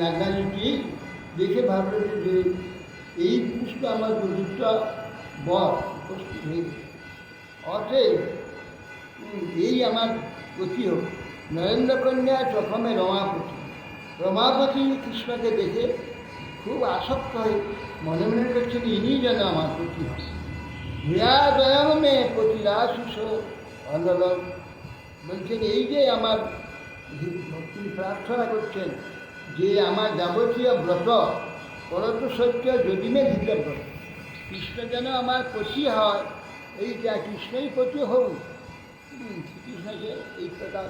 নাগরাজটি দেখে ভাবল যে এই পুষ্ট আমার পবিত্র বর উপস্থিত হয়ে গেছে, অতএব এই আমার গতি হোক। নরেন্দ্র কন্যা চকমে রমাপতি। রমাপতি কৃষ্ণকে দেখে খুব আসক্ত হয়ে মনে মনে করছেন ইনি যেন আমার পতি হন। ভূয়াদয়ং মে পতিরাশিষ অনল। বলছেন এই যে আমার তিনি প্রার্থনা করছেন যে আমার যাবতীয় ব্রত পরত সত্য যদি মে ধৃত ব্রত, কৃষ্ণ যেন আমার পতি হয়, এইটা কৃষ্ণই পতি হোক। শ্রীকৃষ্ণকে এই কথা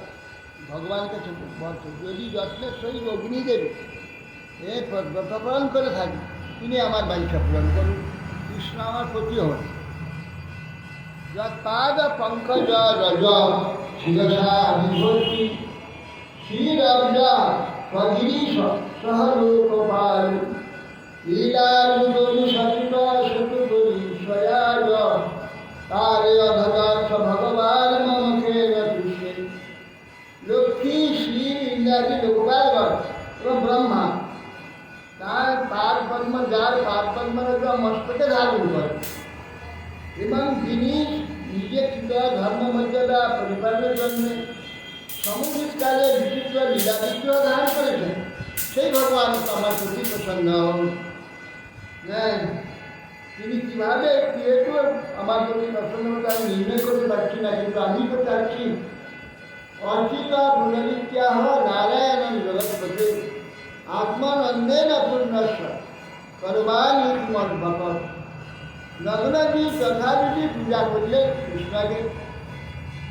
ভগবানের কাছে বলছে যদি যত্নের সহিত অগ্নি দেবে ব্রত পালন করে থাকি তিনি আমার বাঞ্ছা পূরণ করুন, কৃষ্ণ আমার পতি হন। যৎপাদ পঙ্কজ রজ শিরসা বিভূতি শ্রীরব্জা স্বগিরিশ সহলোকপাল লীলালুদনি সচিত শতুগরি স্বয়াজ তারে অধগার্থ ভগবান মমকে রতুষে। লক্ষ্মী শ্রী ইন্দ্রাদি লোকপালগণ এবং ব্রহ্মা তার পাদ পদ্ম যার পাদ পদ্মের মস্তকে ধারণ করে এবং তিনি নিজে কৃত ধর্ম মর্যাদা পরিপালনের জন্য সমুদ্রকালে বিচিত্র লীলাচিত্র ধারণ করেছেন, সেই ভগবান আমার প্রতি প্রসন্ন হন। তিনি কীভাবে ক্রিয়েট আমার প্রতি প্রসন্ন হতে আমি নির্ণয় করতে পারছি না, কিন্তু আমি তো চাচ্ছি অর্চিত পুনরিত্যাহ নারায়ণ জগৎপতি আত্মানন্দেন পূর্ণস্ব করবাণী মদ্ভক। নগ্নজি যথাবিধি পূজা করলেন কৃষ্ণকে।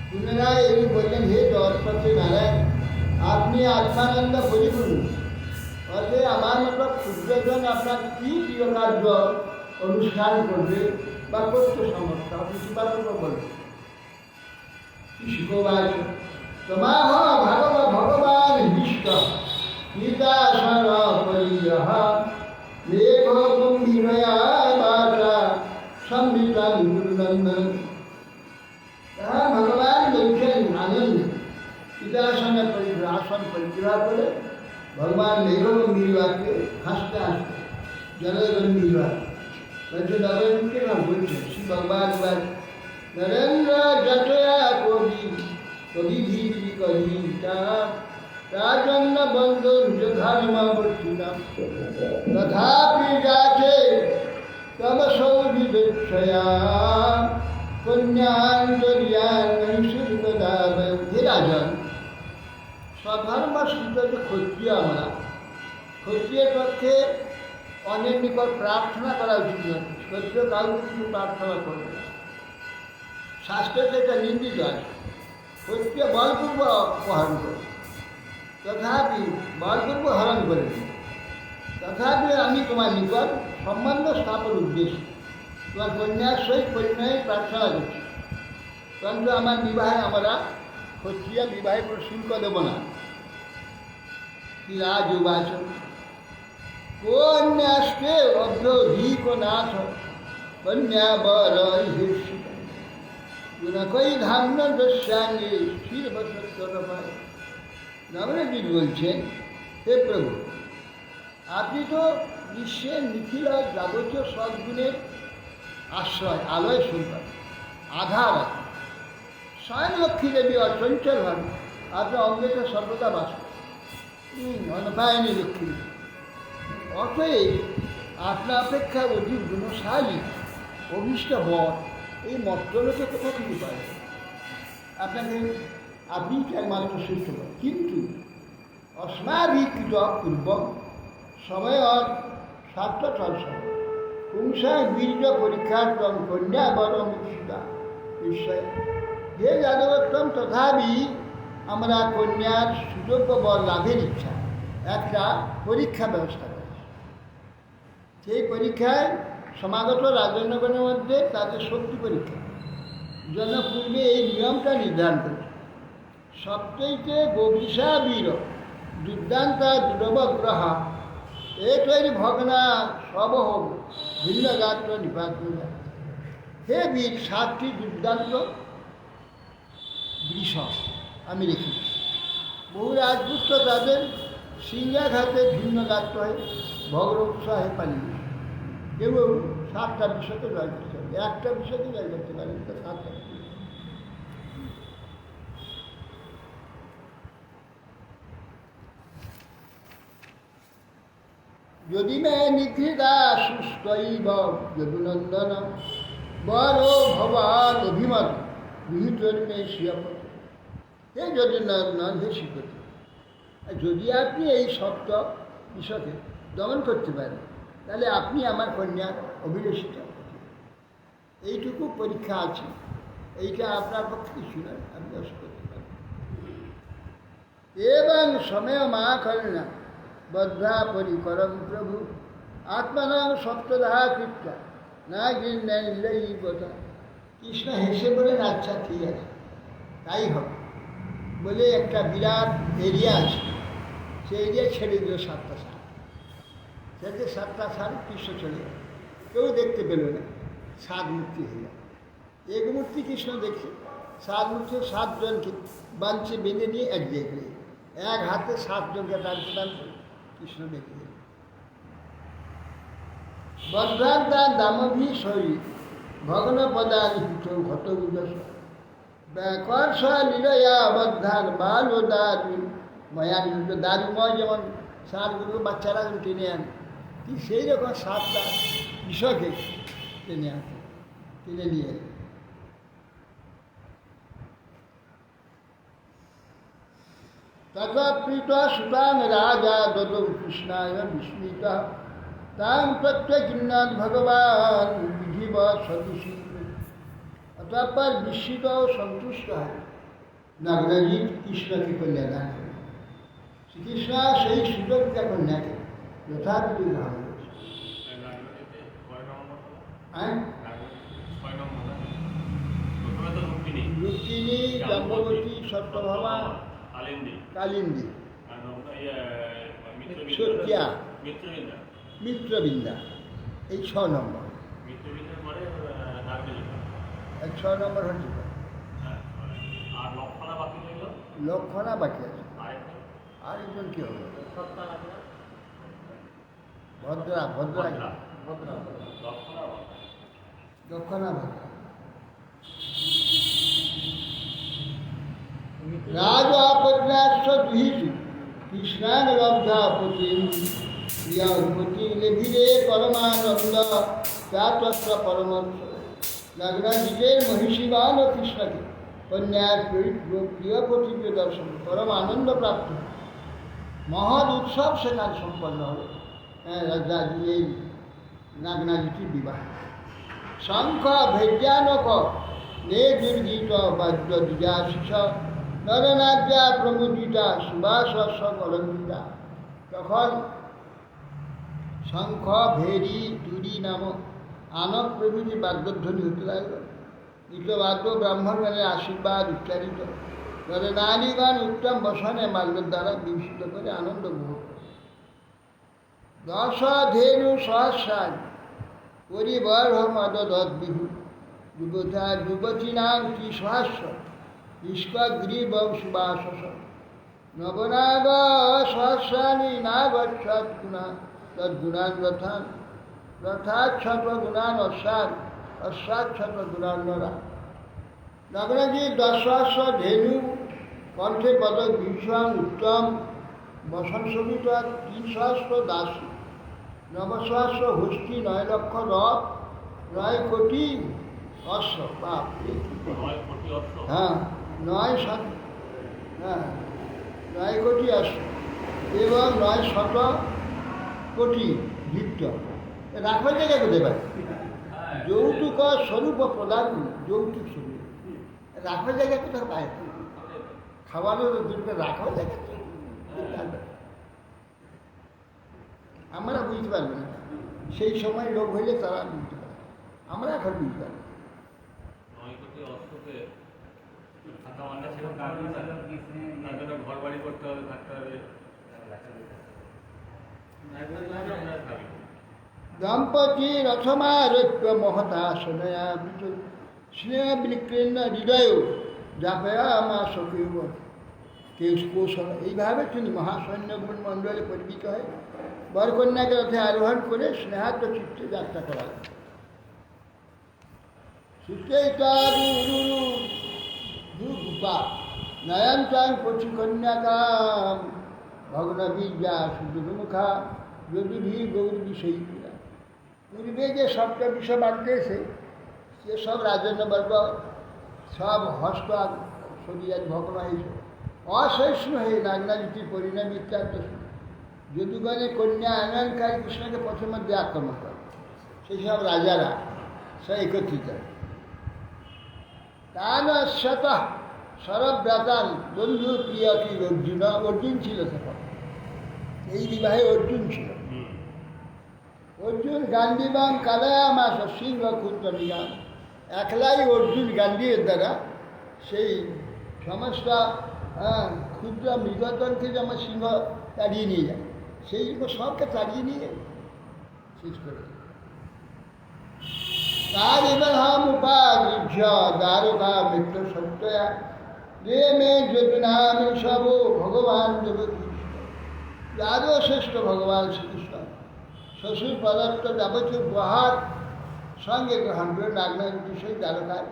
পুনরায় এই বললেন হে জগৎপতি নারায়ণ, আপনি আত্মানন্দ পরিপূর্ণ, অতএব আমার মতো ক্ষুদ্রজন আপনার কী প্রিয় কার্য অনুষ্ঠান করবে বা করতে সমর্থ, আপনি কীভাবে বলবেন? শিখবাস তোমাহ ভাগব ভগবান বিষ্ট গীতাসন পরিগ্রহ মেঘ গম্ভীরয়া বাচা সম্বিতান গুরুনন্দন। তাহা ভগবান বলছেন আনন্দ গীতাসনে আসন পরিগ্রহ করে ভগবান মেঘ গম্ভীর বাক্যে হাসতে হাসতে জনগম্ভীর বাক্য বলছে নরেন্দ্রকে না বলছেন শ্রী ভগবান নরেন্দ্র যতয়া কবি কবি ধীরি কবিতা তার জন্য বন্ধু যথার্মবর্তিনাম তথাপি যাচে তব সৌভিবেক্ষয়া কন্যাঞ্জলিয়ান হে রাজন। স্বধর্মস্থিত যে ক্ষত্রিয় আমরা, ক্ষত্রিয়ের পক্ষে অনেক নিকট প্রার্থনা করা উচিত নয়। ক্ষত্রিয় কাউকে কিছু প্রার্থনা করবে না, শাস্ত্রে সেটা নিন্দিত আছে। সত্য বলপূর্বক অপহরণ করে, তথাপি বলপূর্বক হরণ করে, তথাপি আমি তোমার নিকট সম্বন্ধ স্থাপন উদ্দেশ্য তোমার কন্যার সহিত পরিণয় প্রার্থনা করছি। কিন্তু আমার বিবাহে আমরা ক্ষত্রিয় বিবাহে কোনো শুল্ক দেব না। রাজ উবাচ কন্যাস্তে অব্ধিক নাথ কন্যা বর কই ধান্য দস্যাঙ্গে স্থির বসত্তরপায়। নবরজিৎ বলছেন, হে প্রভু, আপনি তো বিশ্বের নিখিল যাবতীয় সদ্গুণের আশ্রয়, আলয় সুন্দর, আধার আছে। স্বয়ং লক্ষ্মী দেবী অচঞ্চল ভাবে আপনার অঙ্গেতে সর্বদা বাস অনপায়নী লক্ষ্মী। অতএব আপনার অপেক্ষা অধিক গুণশালী অভীষ্ট বর এই মর্তলোকে কোথা থেকে পায়? আপনাকে আপনি একমাত্র শ্রেষ্ঠ, কিন্তু অস্মাভিকৃত পূর্ব সময় স্বার্থচল সময় পুংসায় বীর্য পরীক্ষার কন্যা বরং সুদা নিশ্চয়। হে যাদবোত্তম, তথাপি আমরা কন্যার সুযোগ্য বর লাভের ইচ্ছা একটা পরীক্ষা ব্যবস্থা করেছি। সেই পরীক্ষায় সমাগত রাজন্যগণের মধ্যে তাদের শক্তি পরীক্ষা জন্য পূর্বে এই নিয়মটা নির্ধারণ করেছে। সবচেয়ে গভীষা বীর দুর্দান্তা দুর্বগ্রহ এতই ভগ্না সবহ ভিন্ন গাত্র নিপাত। হে বীর, 7টি দুর্দান্ত বৃষ আমি রেখেছি। বহু রাজপুত্র তাদের সিংহাঘাতে ভিন্ন গাত্র হয়ে ভগ্ন উৎসাহে পালিয়ে এবং 7টা বিষয়কে জয় করতে হবে। একটা বিষয়কে জয় করতে পারেন তো 7টা। যদি মে নিধৃতা সুস্থৈব যদুনন্দন বর ভবান অভিমত বিহিতর্মে শ্রিয়পত। হে যদুনন্দন, হে শ্রীপতি, যদি আপনি এই সত্য বিষয়কে দমন করতে পারেন তাহলে আপনি আমার কন্যার অভিলেষিত। এইটুকু পরীক্ষা আছে, এইটা আপনার পক্ষে কিছু নয়, আপনি দর্শ করতে পারেন। এবং সময় মা করেন বদ্ধা পরিকরম প্রভু আত্মানাম সপ্তদা কৃত্যা না গিন্নাই কথা। কৃষ্ণ হেসে বলেন, আচ্ছা ঠিক আছে, তাই হবে। বলে একটা বিরাট এরিয়া আছে, সেই এরিয়া ছেড়ে দিল 7টা সার। সেটা 7টা সার কৃষ্ণ চলে গেল, কেউ দেখতে পেল না। 7 মূর্তি হয়ে গেল। এক মূর্তি কৃষ্ণ দেখছে, 7 মূর্তি 7 জনকে বাঞ্চে বেঁধে নিয়ে এক জায়গায়, এক হাতে 7 জনকে টানতে টানতে কৃষ্ণ দেখে গেল। বদ্ধান্তা দামভি শরীর ভগ্ন পদানি হিত ঘট উদস কর্ষ লীলয়া বদ্ধান বাল ও দারু মায়া দারুময়, যেমন 7গুলো বাচ্চারা টেনে আনে, ঠিক সেই রকম 7টা বিষয়কে টেনে আনতে, টেনে নিয়ে এলেন। তৎপ্রীত সুতাং রাজা দদৌ কৃষ্ণায় বিস্মিত তাং প্রত্যকিন্নাথ ভগবান বিধিব সদৃশী। অতঃপর বিস্মিত ও সন্তুষ্ট হয় নাগরাজিৎ কৃষ্ণকে কন্যাদান করে। শ্রীকৃষ্ণ সেই সুযোগটা কন্যাকে যথারীতি গ্রহণ করেছে। রুক্মিণী, জাম্ববতী, সত্যভামা, কালিন্দী, সত্যা, মিত্রবৃন্দা, এই 6 নম্বর। 6 নম্বর হচ্ছে লক্ষণা বাকি আছে। আরেকজন কি হবে? ভদ্রা, ভদ্রা, লক্ষণা ভদ্রা। রাজা পদ্মাশ্চ দুহিতু কৃষ্ণান লব্ধা পতি প্রিয়া পতি লেভিরে পরমানন্দ চাতস্ব পরমর্থ। নাগরাজিতের মহিষীবান ও কৃষ্ণকে কন্যার প্রিয় পতিকে দর্শন পরম আনন্দ প্রাপ্ত মহৎ উৎসব সেখানে সম্পন্ন হল। এই নাগনাজিটির বিবাহ। শঙ্খ ভেদ্যানক নে দুর্গীত বাদ্য দিজাশিষ নরনার্যা প্রমুদিতা সুবাস অলঙ্কিতা। তখন শঙ্খ, ভেরি, তুরি নামক আনক প্রভৃতি বাদ্যধ্বনি হতে লাগল। নিত্যবাদ্য ব্রাহ্মণগণের আশীর্বাদ উচ্চারিত। নারীগণ উত্তম বসনে মাল্যের দ্বারা বিভূষিত করে আনন্দ উপভোগ করে। দশ ধেনু সহস্রান পরিবর্হ মদদৎ বিহু যুবতা যুবতী নাম কি সহস্র নিষ্কগ্রীব সুবাসস নবনাগ সহস্রাণী নাগচ্ছত গুণা তদ্গুণান রথান রথাচ্ছত গুণান অশ্বাচ্ছত গুণান নরা। নগ্নজির 10 সহস্র ধেনু কণ্ঠে পদক ভীষণ উত্তম বসন শোভিত 3 সহস্র দাসী 9 সহস্র হস্তি 9 লক্ষ রথ 9 কোটি অশ্ব। বাপ, হ্যাঁ 9 কোটি অশ্ব এবং 900 কোটি ভৃত্য। রাখবার জায়গা কোথায় পাই? যৌতুক স্বরূপ প্রদান, যৌতুক স্বরূপ রাখবার জায়গা কোথায় পায়? খাওয়ানোর জন্য রাখবার জায়গা আমরা বুঝতে পারবো না। সেই সময় লোক হইলে তারা বুঝতে পারে, আমরা এখন বুঝতে পারবো। ঘর বাড়ি করতে হবে, থাকতে হবে। দম্পতি রথমারোপ্য মহতা সনয়া স্নেহ বিক্রীর্ণ হৃদয় যাপয়া মা সখীব কেশ কৌশল। এইভাবে তিনি মহাসৈন্যগুণ মণ্ডলে পরিচিত হয় বরকন্যাকে রথে আরোহণ করে স্নেহাদ্র চিত্তে যাত্রা করা। সুচৈতা নয়নচান পথি কন্যাকাম ভগ্ন বিদ্যা সুদুর্মুখা যদুভি গৌর বিষয়ী। পূর্বে যে সবটা বিষয় বাড়তেছে সেসব রাজন্যবর্গ সব হস্ত শরীর ভগ্ন হয়েছে, অসহিষ্ণু হয়ে নাগনারীতির পরিণাম ইত্যান্ত যদুগণের কন্যা আনয়নকারী কৃষ্ণকে পথের মধ্যে আক্রমণ করে। সেই সব রাজারা সব একত্রিত। তান শত সরব্রাতান বন্ধু প্রিয় কি অর্জুন, অর্জুন ছিল তখন, এই বিবাহে অর্জুন ছিল। অর্জুন গান্ধীবান কালায়ামাস সিংহ ক্ষুদ্র নিগান। একলাই অর্জুন গান্ধীর দ্বারা সেই সমস্ত ক্ষুদ্র মৃগতনকে যেমন সিংহ তাড়িয়ে নিয়ে যায়, সেই সবকে তাড়িয়ে নিয়ে শেষ করে। তার এবার হাম উপাদৃভ্য দ্বারকা মিত্র সত্যয়া রে মে যদুনাম সব ভগবান জগৎকৃষ্ণ। আরও শ্রেষ্ঠ ভগবান শ্রীকৃষ্ণ শ্বশুর পদার্থ যাবতীয় উপহার সঙ্গে গ্রহণ করে নাগনাথ বিষয় দ্বারকায়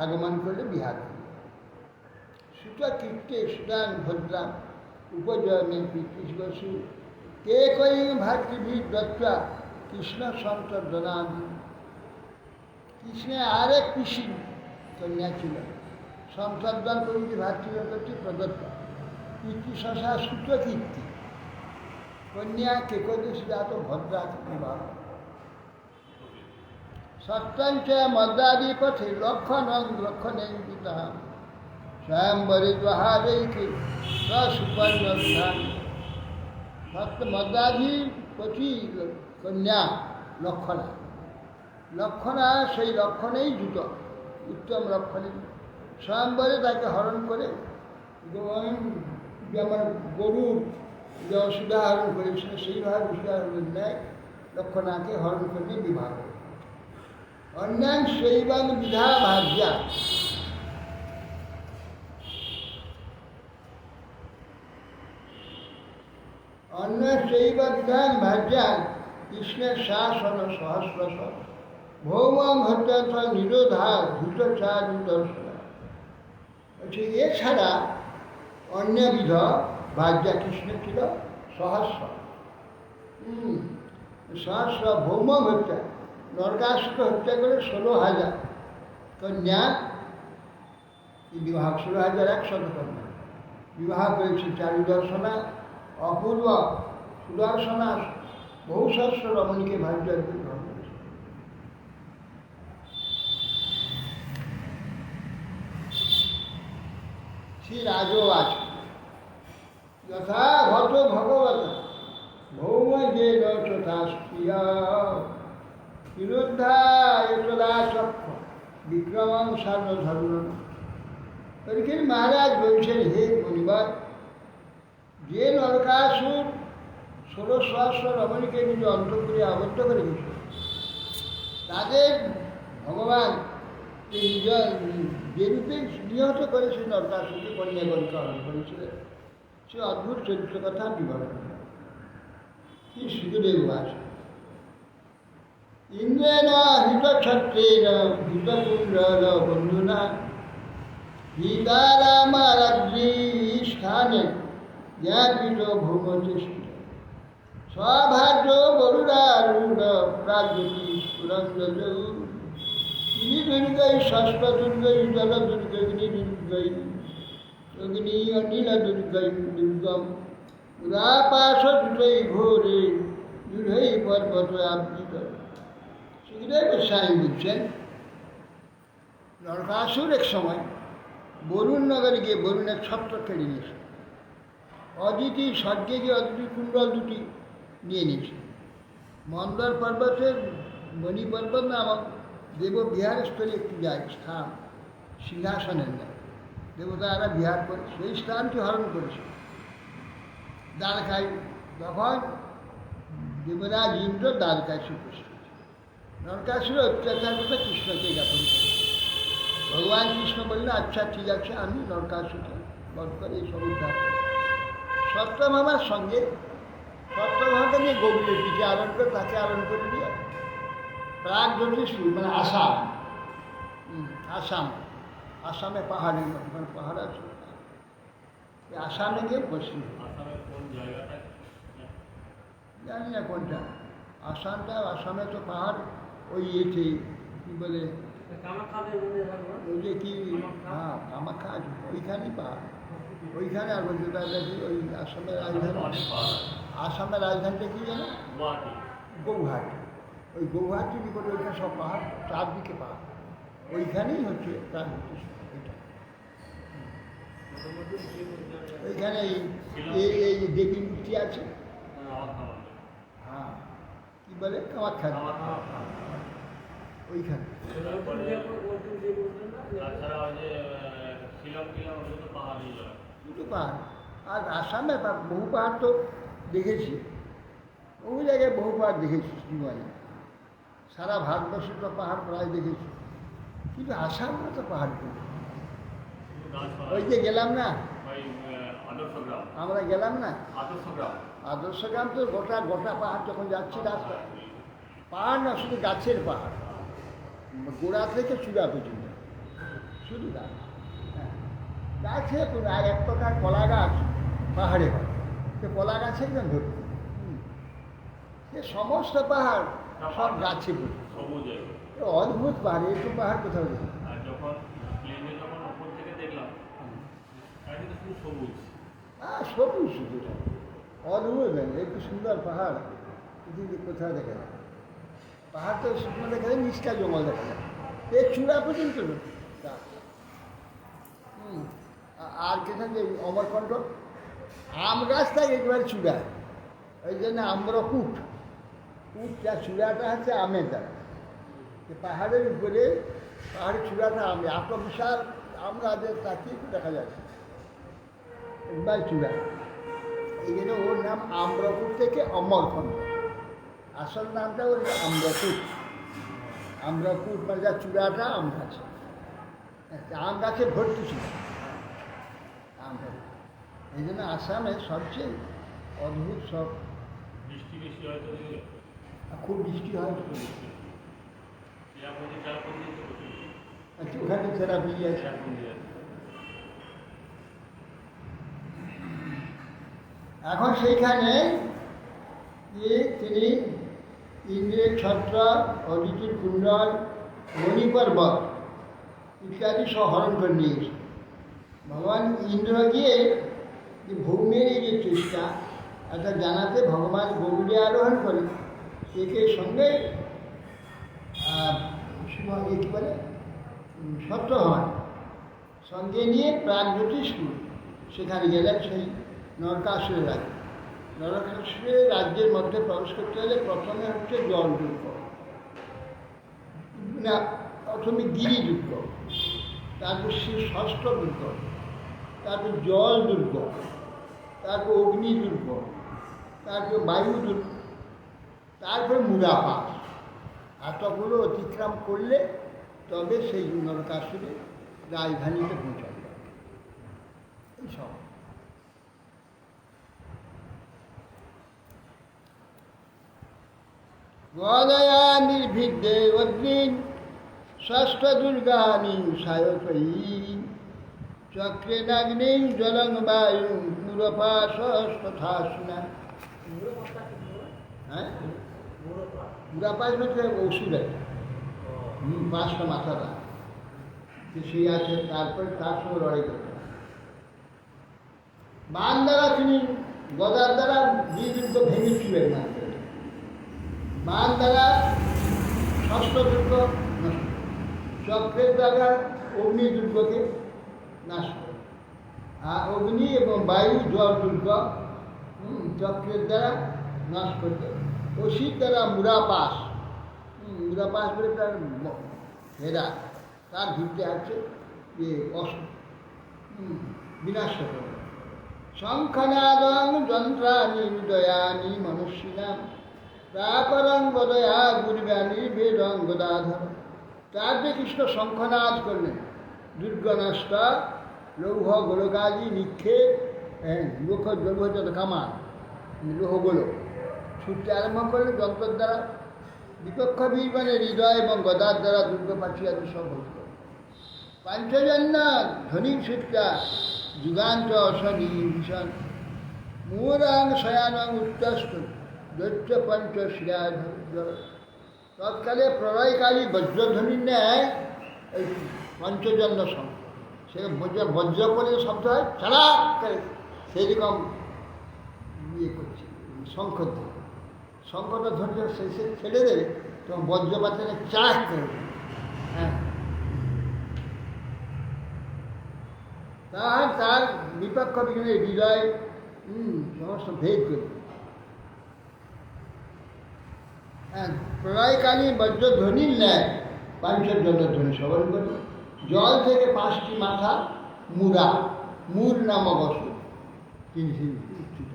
আগমন করলে বিহার করে। সুতা কীর্তে সুদান ভদ্রাম উপজয়মে কৃষ্ণসু কে কই ভাতৃভীর দত্তা কৃষ্ণ সন্তর্জনান। কৃষ্ণের আরেক পিসি কন্যা ছিল, সংসর্জন প্রভৃতি ভাতৃভক্তি প্রদত্ত কীর্তি শশা সুত কীর্তি কন্যা কেকদেশাত ভদ্রা বিবাহ। সত্যঞ্চ মদ্রাদি পথে লক্ষণ লক্ষণেন পিতা স্বয়ংবরে জহারেকে সুপর্ণ বিধান। সত্য মদ্রাদি পথি কন্যা লক্ষণা, লক্ষণা সেই লক্ষণেই জুত উত্তম লক্ষণে স্বয়ংবরে তাকে হরণ করে, যেমন গরুর যেমন সুধা হরণ করেছিল সেইভাবে সুধা হরণ নেয় লক্ষণাকে হরণ করে বিবাহ। অন্যান্য সেইবান বিধা ভার্যা অন্য সেইবা বিধান ভার্যা কৃষ্ণের শাসন সহস্র ভৌম হত্যার্থ নিরোধা ধূতচার দর্শন। বলছে এছাড়া অন্যবিধ ভার্যা কৃষ্ণ ছিল সহস্র সহস্র ভৌম হত্যা নরকাসুরকে হত্যা করে 16,000 কন্যা বিবাহ 16,100 কন্যা বিবাহ করেছে। চারু দর্শনা অপূর্ব সুদর্শনা বহু সহস্র রমণীকে ভার্যা গ্রহণ করেছে। সে রাজও আছে যথা ঘট ভগবত ভৌম যে তথা স্ত্রিয় বিরুদ্ধা একদা চক্ষ বিক্রমং সার্বধর্ম। পরীক্ষিত মহারাজ বলছেন, হে পরিবার, যে নরকাসুর 16 সহস্র রমণীকে নিজ অন্তঃপুরে আবদ্ধ করে গেছে, তাদের ভগবান যে রূপে নিহত করেছে নরকাসুরকে কন্যাগণকে হরণ করেছিলেন, সে অদ্ভুত চরিত্র কথা বিবরণ কি সুখদেব আছে। ইন্দ্রেণ হৃতক্ষত্রেণ হৃতকুণ্ডল বন্ধুনা হিতারামারাদ্রি স্থানে জ্ঞাপিত ভূমচেষ্টিত স্বভার্য বরুণারূঢ় প্রাগজ্যোতি সুরঞ্জল। তিনি দুর্গৈ ষষ্ঠ দুর্গৈ জল দুর্গগ্নি দুর্গৈ অগ্নি অনিল দুর্গৈ দুর্গম পুরাপাশ দুটোই ঘোরে দূরই পর্বত আবৃত। সুখদেব গোস্বামী বলছেন, নরকাসুর এক সময় বরুণ নগরে গিয়ে বরুণের ছত্র কেড়ে নিয়েছে। অদিতি স্বর্গে গিয়ে অদিতি কুণ্ডল দুটি নিয়ে নিয়েছে। মন্দর পর্বতের মণি পর্বত নামক দেববিহারস্থলে একটি যায় স্থান, সিংহাসনের নেয়, দেবতারা বিহার করে, সেই স্থানটি হরণ করেছে। দ্বারকায় যখন দেবরাজ ইন্দ্র দ্বারকায় উপস্থিত, নরকাসুরের অত্যাচার করতে কৃষ্ণকে জ্ঞাপন করে। ভগবান কৃষ্ণ বললেন, আচ্ছা ঠিক আছে, আমি নরকাসুরকে বধ করে এই সব উদ্ধার করি। সত্যভামার সঙ্গে সত্যভামাকে নিয়ে গভীরের পিঠে আরোহণ করে, তাকে আরোহণ করে দিয়ে প্রাগজ্যোতিষ মানে আসাম, আসামে পাহাড়ের মধ্যে, মানে পাহাড় আছে, আসামে গিয়ে বসি। জানি না কোনটা আসামটা, আসামে তো পাহাড় ওই এতে কী বলে ওই যে কি, হ্যাঁ কামাখ্যা আছে, ওইখানেই পাহাড়, ওইখানে। আর বলতে ওই আসামের রাজধানী, আসামের রাজধানীটা কি জানো? গৌহাটি। ওই গৌহাটির উপরে ওইখানে সব পাহাড়, চারদিকে পাহাড়, ওইখানেই হচ্ছে তার এটা। ওইখানে এই দেবী মূর্তি আছে, হ্যাঁ কী বলে কামাখ্যা, ওইখানে। দুটো পাহাড়। আর আসামে বহু পাহাড় তো দেখেছি, বহু জায়গায় বহু পাহাড় দেখেছি জীবনে। সারা ভারতবর্ষে তো পাহাড় প্রায় দেখেছি, কিন্তু আসামে তো পাহাড় দেখি। ওই যে গেলাম না আমরা, গেলাম না আদর্শ গ্রাম, তো গোটা গোটা পাহাড় যখন যাচ্ছি রাস্তা, পাহাড় না শুধু গাছের পাহাড়, গোড়া থেকে চূড়া পর্যন্ত শুধু গাছ। হ্যাঁ গাছে আর এক প্রকার কলা গাছ পাহাড়ে হয়, সে কলা গাছে একদম ধরবে। সে সমস্ত পাহাড় সব গাছে ভর্তি, অদ্ভুত পাহাড়, একটু পাহাড় কোথাও দেখি। হ্যাঁ সবুজ শুধু, অদ্ভুত, একটু সুন্দর পাহাড় পৃথিবীতে কোথাও দেখা যায়। পাহাড় তো শুকনো দেখা যায়, নিষ্কা জঙ্গল দেখা যায়, এর চূড়া পর্যন্ত গাছ। আর কেখানে যে অমরকণ্ঠ আম গাছ থাকে একেবারে চূড়ায়, ওই জন্য আম্রকূট, কুট যা চূড়াটা আছে আমের দ্বারা, পাহাড়ের উপরে পাহাড়ের চূড়াটা আমে, এত বিশাল আম গাছের তাকিয়ে দেখা যাচ্ছে একবার চূড়া। এই জন্য ওর নাম আম্রকূট থেকে অমরকণ্ঠ, আসল নামটা ওর আম্রকূট। আম্রকূট মানে যা চূড়াটা আম গাছে, আম গাছে ভর্তি ছিল আম গাছ। এই জন্য আসামে সবচেয়ে অদ্ভুত সব। বৃষ্টি বেশি হয়তো, খুব বৃষ্টি হয়, ওখানে থেরাপি আছে। এখন সেইখানে যে তিনি ইন্দ্রের ছত্র, অদিতির কুণ্ডল, মণিপর্বত ইত্যাদি সব হরণ করে নিয়েছে। ভগবান ইন্দ্র গিয়ে যে ভৌমের এই যে চেষ্টা এটা জানাতে ভগবান গরুড়ে আরোহণ করে একে সঙ্গে কী বলে সত্যভামা, সঙ্গে নিয়ে প্রাগজ্যোতিষপুর সেখানে গেলেন সেই নরকাসুরের রাজ্যে। নরকাসুরের রাজ্যের মধ্যে প্রবেশ করতে হলে প্রথমে হচ্ছে জল দুর্গ, না প্রথমে গিরি দুর্গ, তারপর ষষ্ঠ দুর্গ, তারপর জল দুর্গ, তারপর অগ্নি দুর্গ, তারপর বায়ু দুর্গ, তারপর মুরাপাস। এতগুলো অতিক্রম করলে তবে সেই নরকাসুরের রাজধানীতে পৌঁছাবে। এইসব গদয়া নির্ভিদ্যে অগ্নিন ষষ্ঠ দুর্গানি সায়কী চক্রেনাগ্নিং জলং বায়ু মুরপাশস্তথাসুনা। হ্যাঁ, মুরাপাস হচ্ছে ওষুধ একটা, 5টা মাথাটা সেই আছে, তারপরে তার সঙ্গে লড়াই করতে হয়। বান দ্বারা তিনি গদার দ্বারা দুর্গ ভেঙেছিলেন না, বান দ্বারা ষষ্ঠ দুর্গ নষ্ট, চক্রের দ্বারা অগ্নি দুর্গকে নাশ করে। আর অগ্নি এবং বায়ু জল দুর্গ চক্রের দ্বারা নাশ করতে, অসির দ্বারা মুরাপাস, মুরাপাস বলে তার হেরা, তার ভিতরে আছে যে বিনাশ করে। শঙ্খনাদং যন্ত্রাণি হৃদয়ানি মনুষ্যিনাম প্রাকরং বদয়া গুরবাণী বেদং গদাধর। তারপরে কৃষ্ণ শঙ্খনাদ করলেন, দুর্গনষ্ট লৌহ গোলকাদি নিক্ষেপ, লোক লৌহ যত কামান লৌহগুলো ছুটতে আরম্ভ করলেন যন্ত্রের দ্বারা। বিপক্ষ বীর মানে হৃদয় এবং গদার দ্বারা দুর্গ পাঠিয়াদি সব হইত। পাঞ্চজন্য ধ্বনি ছুটকা যুগান্ত শনি ভীষণ মূরাং শয়ানং উত্তস্ত দৈত্য পঞ্চ শিরা। তৎকালে প্রলয়কালী বজ্রধ্বনির ন্যায় এই পঞ্চজন্য শব্দ, সে বজ্র করে শব্দ হয় ছাড়া সেইরকম ইয়ে করছে শঙ্কর ধ্বনি। শঙ্করটা ধৈর্য শেষে ছেড়ে দেবে তখন বজ্রপাতে চাক করবে। হ্যাঁ, তার বিপক্ষ বিঘ্নের হৃদয় সমস্ত ভেদ করবে। হ্যাঁ, প্রলয়কালীন বজ্রধ্বনির ন্যায় পাঞ্চজন্য ধ্বনি শ্রবণ করবে। জল থেকে 5টি মাথা মুরা, মূর নামক অসুর, তিনি উচ্চিত।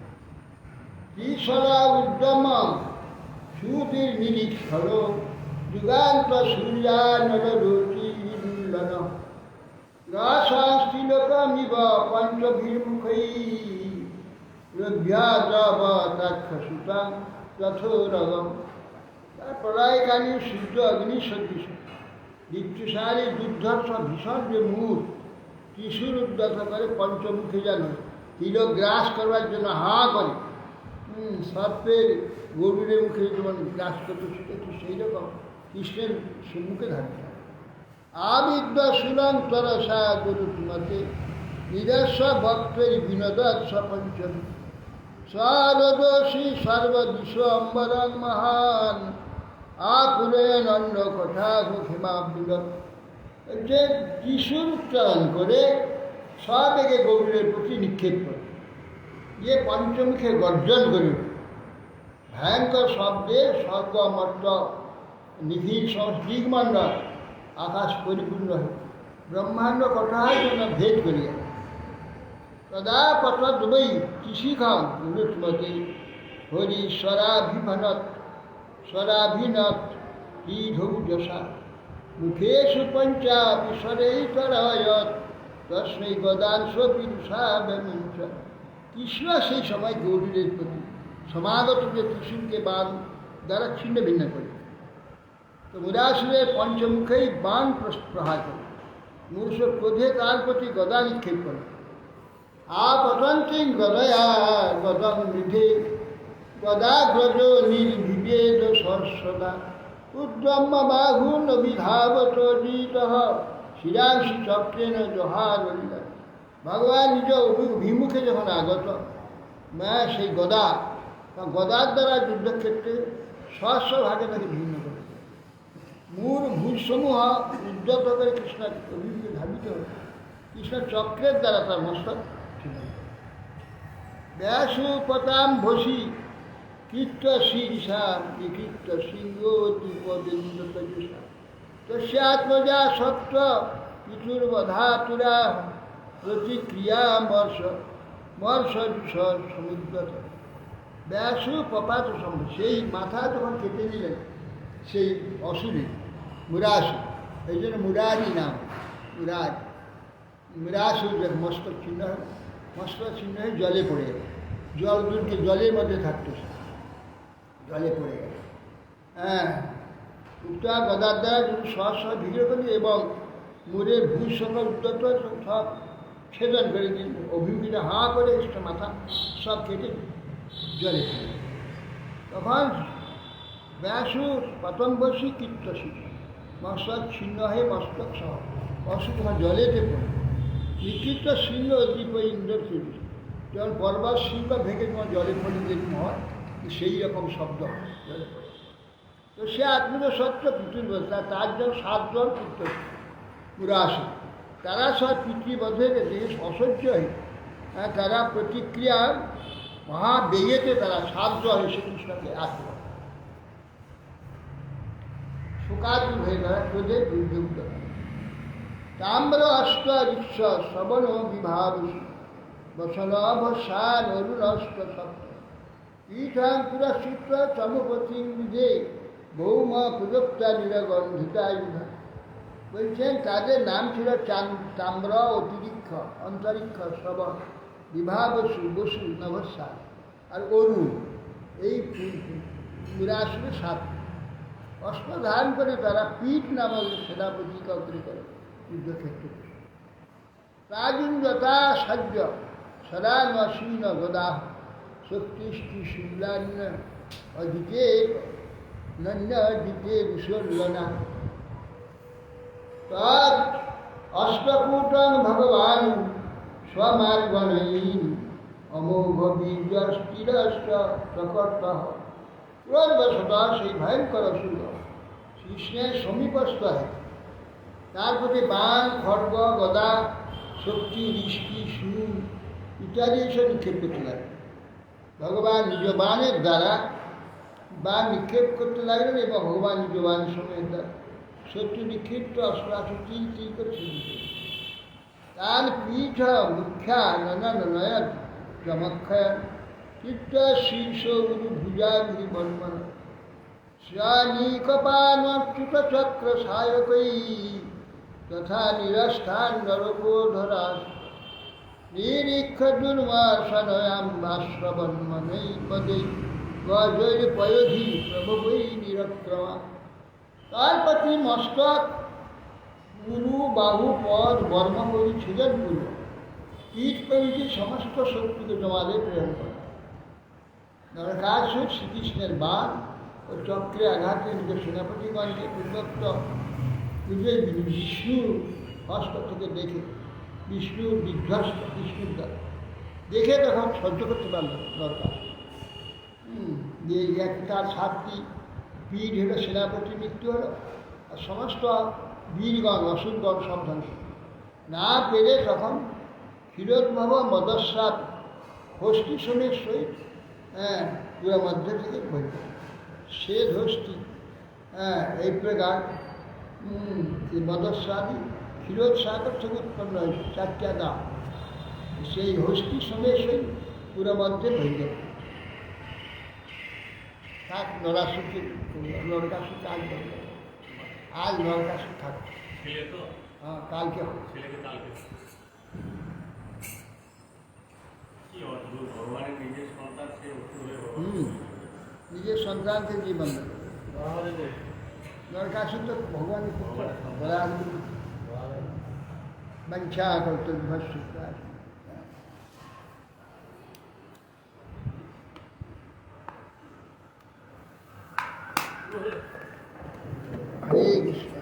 ঈশ্বরা উদ্যম সুধীর নিরীক্ষর যুগান্ত সূর্যানল রুচিলন রাশাস্তিলোকমিব পঞ্চভির্মুখৈ রভ্যাজবতাক্ষসুতাং যথোরগম। তার প্রলয়কালীন সূর্য অগ্নি সদৃশ দীপ্তিশালী দুর্ধর্ষ ভীষণ যে মুখ ত্রিশূল উদ্যত করে পঞ্চমুখে যেন তিলক গ্রাস করবার জন্য হা করে। সর্পের গরুরের মুখে যেমন গ্রাস করতে শিখেছি সেই রকম কৃষ্ণের সম্মুখে থাকতে হয়। আবিদ্য সুলং তরসা গুরুমতে নিরস্ব ভক্তের বিনোদৎস পঞ্চমী সরদোষী সর্বদিশ অম্বরং মহান আকুরেন অন্য কথা হেমাবৃত। যে ত্রিশূল উচ্চারণ করে সবেগে গরুরের প্রতি নিক্ষেপ করে, যে পঞ্চমুখে গর্জন করে ভয়ঙ্কর শব্দে স্বর্গ মর্ত নিধির দিগমণ্ডল আকাশ পরিপূর্ণ হয়, ব্রহ্মাণ্ড কটায় যেন ভেদ করিয়া। তদা পটদ্বৈ কৃষিখাম গুরুত্মতে হরি স্বরাভিভনত স্বরাভিনত তীধৌ যশা মুখেষু পঞ্চা বিশ্বরেই তরায়ত তস্মৈ গদাংশ বিদুষা ব্যমিঞ্চ। কৃষ্ণ সেই সময় গৌরীদের প্রতি সমাগত যে ত্রিশূলকে বাণ দ্বারা ছিন্ন ভিন্ন করে, তো মুরাসুরের পঞ্চমুখেই বাণ প্রহার করে, মূর্ষ ক্রোধে তার প্রতি গদা নিক্ষেপ করে। আপতন্তিং গদয়া গদং মৃধে গদাগ্রজ নির্বিভেদ সর্ষদা উদ্যম বাহুন বিধাবত জিতঃ শিরাংশি চক্রেণ জহারলিলা। ভগবান নিজ অভিমুখে যখন আগত সেই গদার দ্বারা যুদ্ধক্ষেত্রে স্বস্ব ভাগে তাকে ভিন্ন করে মূর ভূসমূহ উদ্যত করে কৃষ্ণ অভিমুখে ধাবিত হয়। কৃষ্ণ চক্রের দ্বারা তার মস্তক ছিল। ব্যাসু পতাম ভসি কীর্ত শীর্ষাম বিকীর্ত সিংহ দীপবেন্দ্র তজুষা তস্যাত্মজা সত্য পিতুর্বধাতুরা প্রতিক্রিয়া মর্ষ মর্ষর সমুদ্র। ব্যাসু পপাত সম্ভব, সেই মাথা যখন কেটে দিলেন সেই অসুরে মুরাসু, এই জন্য মুরারি নাম, মুরারি মুরাসু মস্তক চিহ্ন হল, মস্তক চিহ্ন হয়ে জলে পড়ে গেল, জল দুর্গে জলের মধ্যে থাকতো, জলে পড়ে গেল। হ্যাঁ, উত্তর গদার দ্বারা যদি সহস্র ভিড় করি এবং মুড়ে ভূ সকল উত্তর সব ছেদন করে দিন, অভিমুখীরা হা করে এসে মাথা সব কেটে জলে পড়ে গেল। তখন ব্যাসু পতম্বসী কীর্তসী মস্তক ছিন্ন হয়ে মস্তক সহ অসুখ জলেতে পড়ে বিকৃত সিংহ দ্বীপ ইন্দ্র চুরি, যখন পর্বত সিংহ ভেঙে তোমার জলে পড়ে যেরকম হয় সেই রকম শব্দ জলে পড়ে। তো সে আত্মীয় সত্য পিতৃ তার জন্য 7 জন পুত্র পুরাসু, তারা সব পিতৃবধের দেশ অসহ্য হয়ে তারা প্রতিক্রিয়া মহাবেগেতে তারা 7 জন শ্রীকৃষ্ণকে আসল শোকাতুর হয়ে তারা ক্রোধে দুর্যুক্ত। তাম্র অষ্ট ঋক্ষ শ্রবণ বিভাবসী বসনভসান অরুণষ্ট সপ্ত পীঠাং পুরস্চিত্র চমপতি বিধে ভৌম প্রদত্তা নিরগন্ধিতায়ুধা। বলছেন তাদের নাম ছিল তাম্র অতিরিক্ষ অন্তরিক্ষ শ্রবণ বিভাবসু বসু নভসান আর অরুণ, এই পুরাসুরে 7 অস্ত্র ধারণ করে তারা পীঠ নামক সেনাপতি কৌত্রী করে যুদ্ধক্ষেত্রে। প্রাচীন যথা সাজ্য সদা নসীন গদাহ শক্তিষ্টি শুক্লান্য অধিকে নন্য দিতে বিশোল্লনা তৎ অষ্টকূটং ভগবান স্বমার্গণৈন অমোঘ বীর্যস্থিরষ্ট প্রকট। ক্রোধবশত সেই ভয়ঙ্কর অসুর কৃষ্ণের সমীপস্থ হয়, তার প্রতি বাণ খড়গ গদা শক্তি ঋষ্টি সুর ইত্যাদি এসব নিক্ষেপ করতে লাগে। ভগবান নিজ বাণের দ্বারা বাণ নিক্ষেপ করতে লাগলেন এবং ভগবান নিজ বাণের সময়ের দ্বারা শত্রু নিক্ষিপ্ত অস্ত্রাস্ত্র তিল তিল করে ছিঁড়ে তার পীঠ মুখ্যা নয়ন চমক্ষয় চিত্ত শীর্ষ গুরু ভুজাগুরি বর্মন স্বানিকপানচ্যুত চক্র সায়কৈ তথা নিরস্থান নরকোধরা নিরীক্ষ দুর্বাসনয়াম ভাস্রবন্মনৈ পদে গজৈর পয়োধি প্রভবৈ নিরক্রমা। তার প্রতি মস্তক গুরু বাহু পদ বর্ম করি ছিলেন গুরু পীঠ প্রভৃতি সমস্ত শক্তিকে জমালে প্রেরণ করে। নরকাসুর শ্রীকৃষ্ণের বাণ ও চক্রে আঘাতে নিজের সেনাপতিগণকে পূর্বত্ব নিজের বিষ্ণুর হস্ত থেকে দেখে বিষ্ণুর বিধ্বস্ত বিষ্ণুর দ্বারা দেখে তখন সহ্য করতে পারল নরকাসুর। যে তার 7টি বীর হলো সেনাপতি মৃত্যু হলো, আর সমস্ত বীরগণ অসুরগণ সব ধ্বংস না পেরে তখন ক্ষীরোদ্ভব মদস্রাত হস্তি শোনের সহিত পুরো মধ্যে থেকে বই সে ধস্তি এই প্রকার মদস্রাদি ক্ষীরোৎসাগর থেকে উৎপন্ন হয়েছে 4টা দাম, সেই হস্তি শোনের সহিত পুরো মধ্যে বই গেল। থাক নরকাসুরকে আজ বলল, আজ নরকাসুর থাক, হ্যাঁ কালকে হবে। নিজের সন্তানকে দিয়ে বন্ধ নরকাসুর তো ভগবানের পুত্র বাঞ্ছা করত বিভৎস। হরে কৃষ্ণ।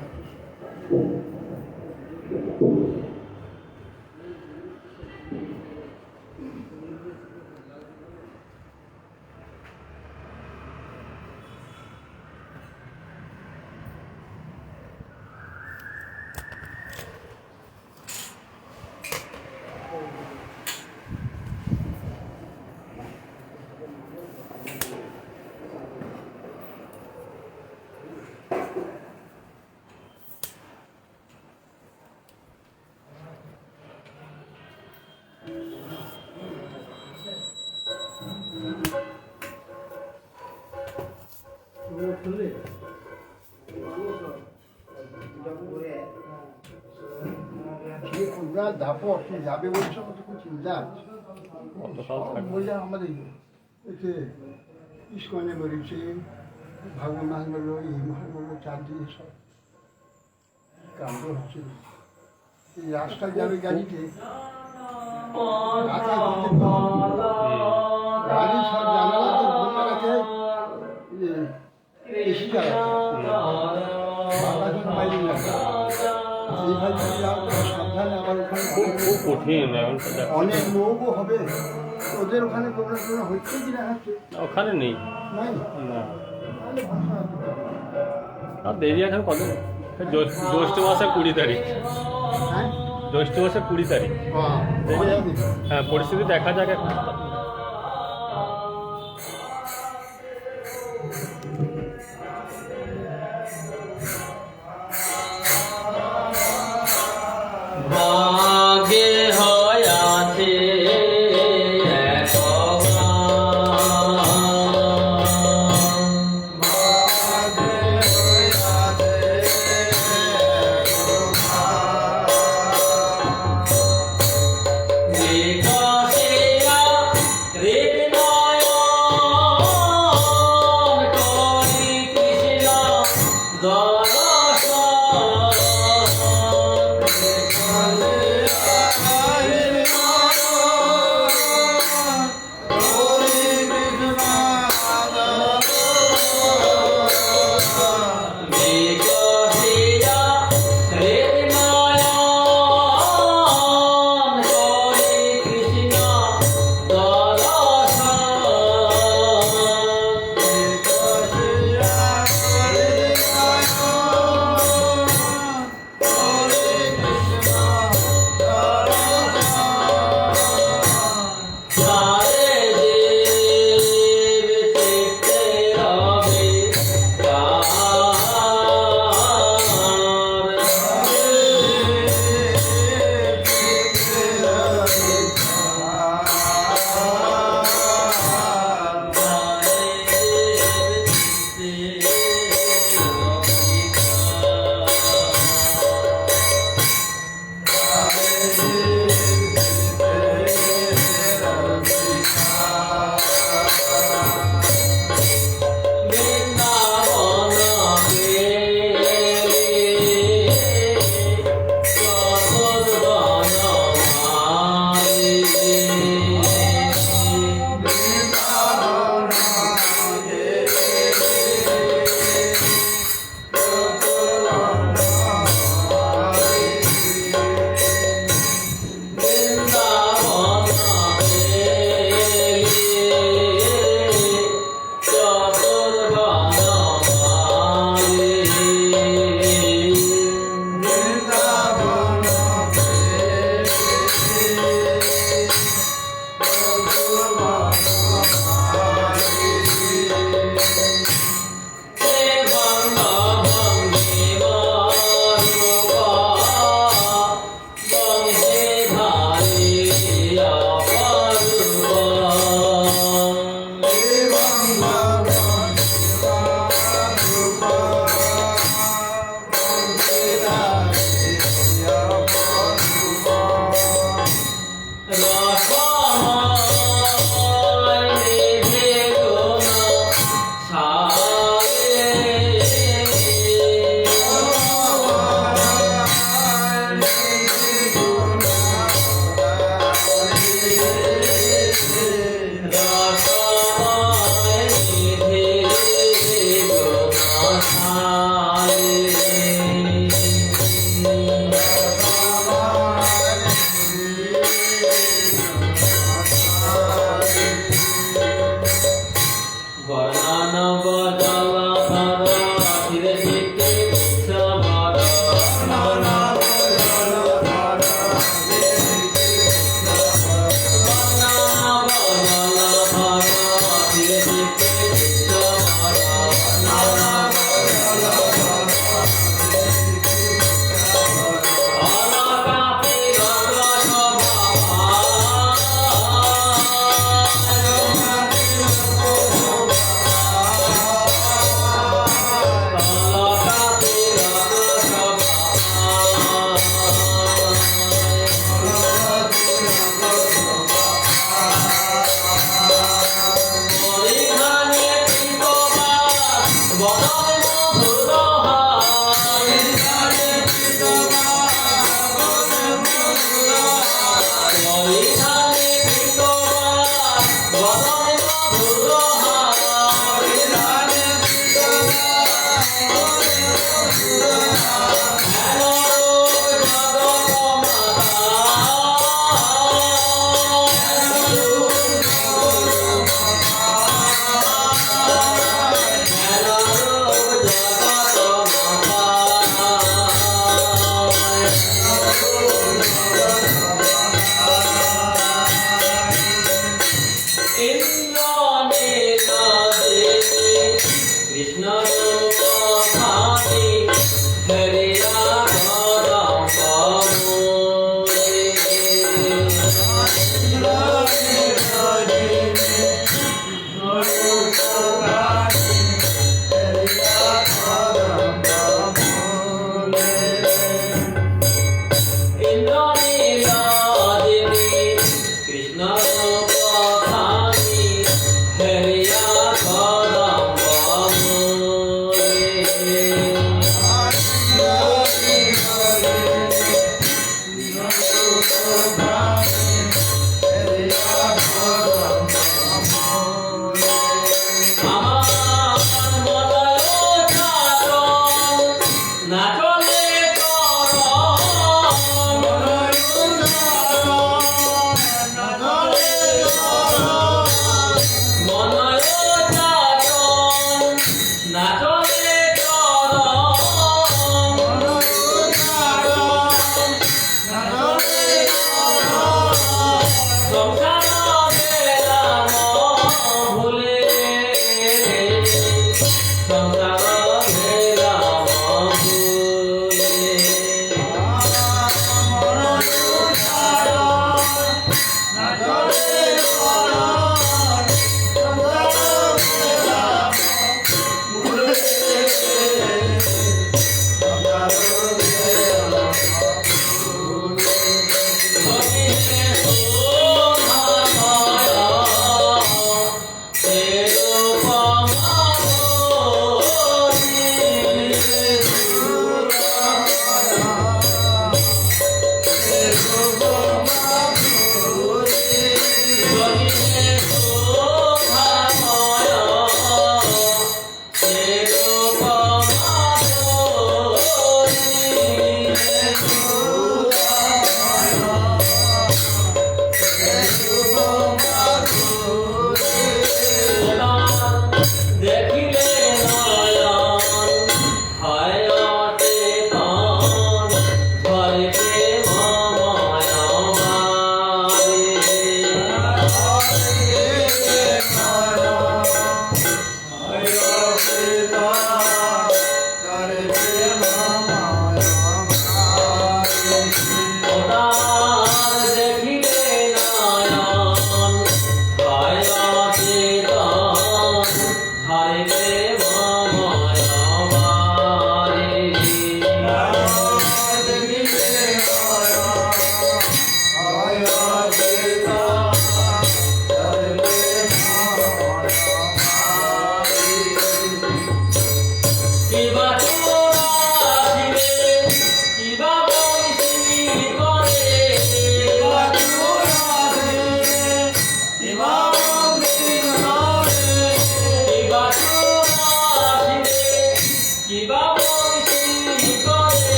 তোমরা দাপট তুমি যাবে বলছো আমার তো খুব চিন্তা আছে। অতটাও সব থাকবে। বললে আমাদের এতে ইস্কনে বেরিয়েছে, ভগবান বললো, ইমান বললো, চারদিকে সব কাণ্ড হচ্ছে। এই রাস্তায় যাবে গাড়িতে, রাতে যেতে পারবে। গাড়ি সব জানালাতে বন্ধ রাখে, এসি চালাচ্ছে, বাতাসের বাইরে লাগে। এইভাবে যদি যাও তো সাবধানে, আবার ওখানে খুব কঠিন এখন তো দেখো। অনেক লোকও হবে। ওদের ওখানে প্রোগ্রাম হচ্ছে কি না হচ্ছে ওখানে নেই নাই, না। তাহলে ভাষা হবে। আর দেরি এখন কত? জ্যৈষ্ঠ মাসের 20 তারিখ। হ্যাঁ জ্যৈষ্ঠ মাসের 20 তারিখ। হয়ে যাবে। হ্যাঁ, পরিস্থিতি দেখা যাক এখন। ভাগে হয়াছে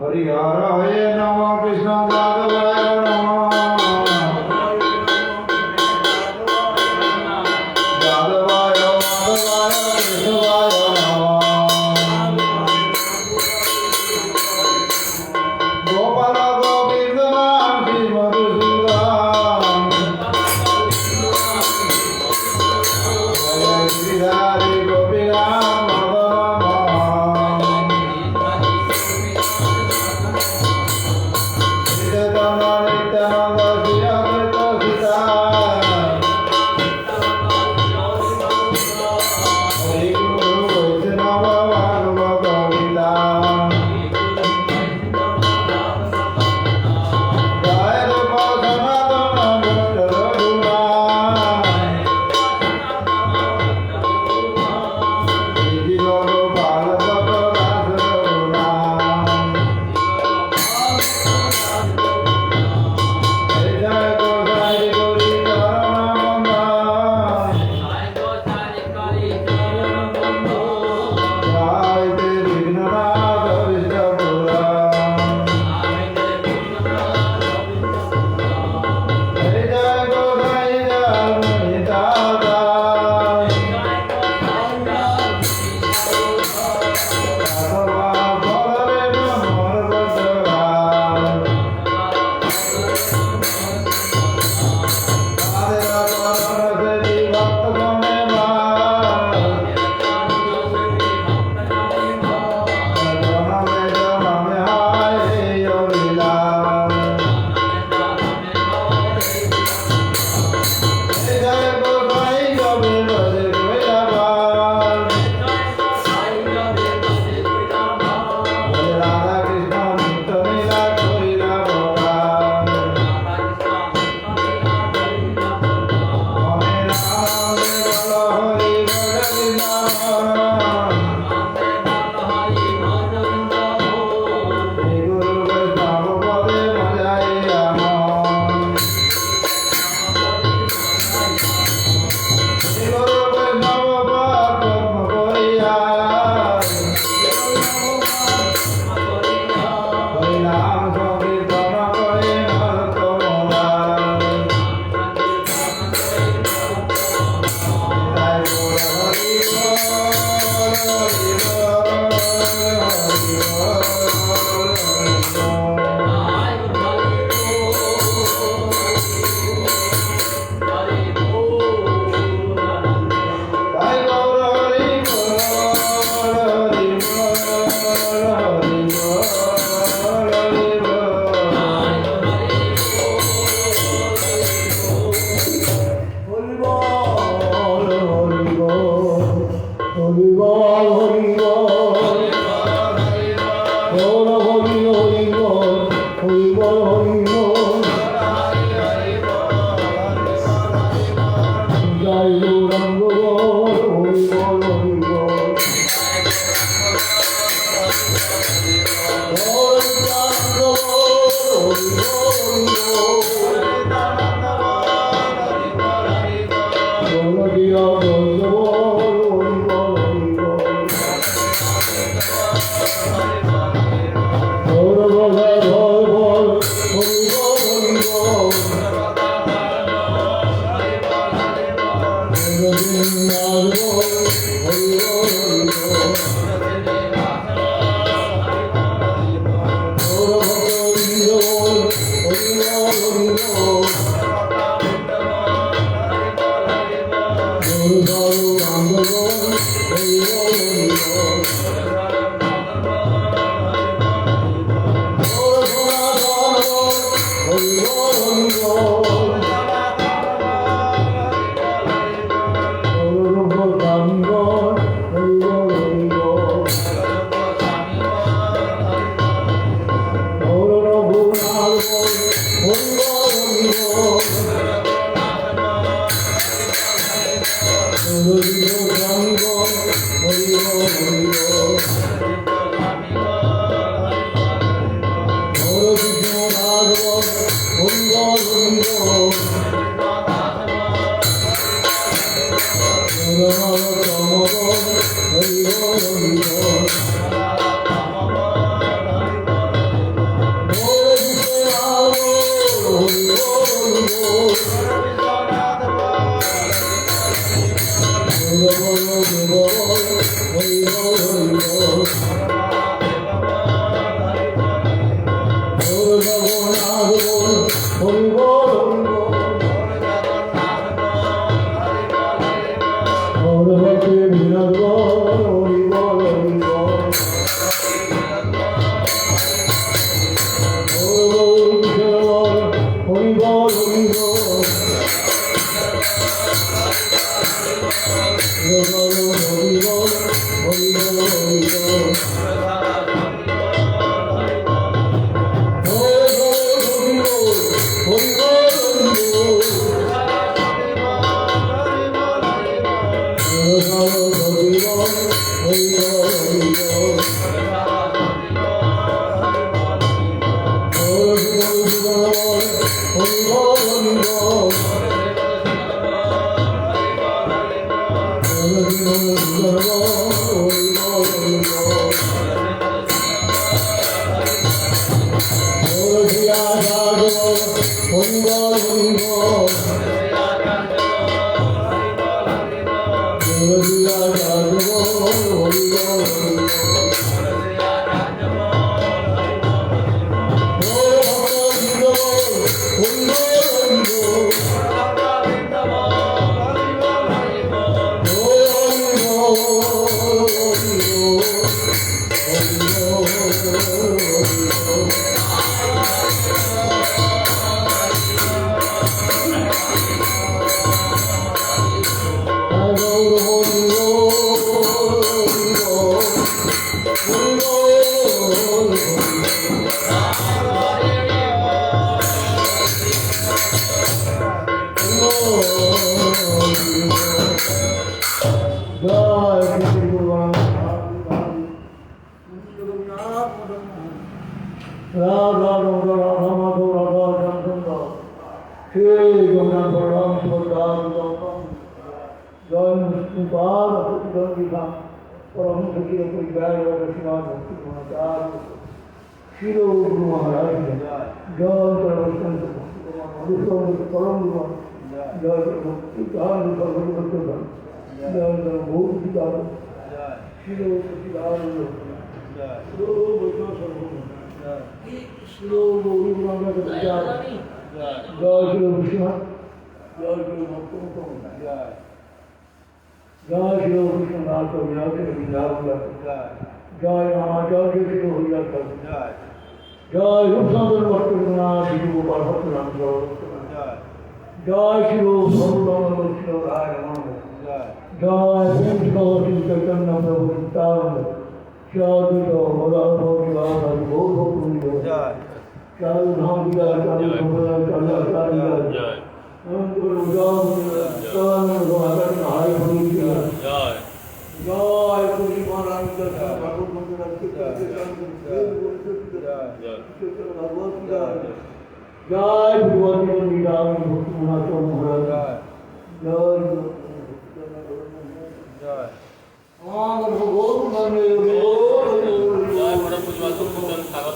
हरिहराय नमः कृष्ण माधवाय नमः माधवाय माधवाय कृष्णाय नमः गोपाल गोविंद नाम श्री मधुसूदन जय श्री हरि गोपीनाथ मदन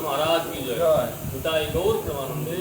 महाराज की जय। गौर प्रमानंदे।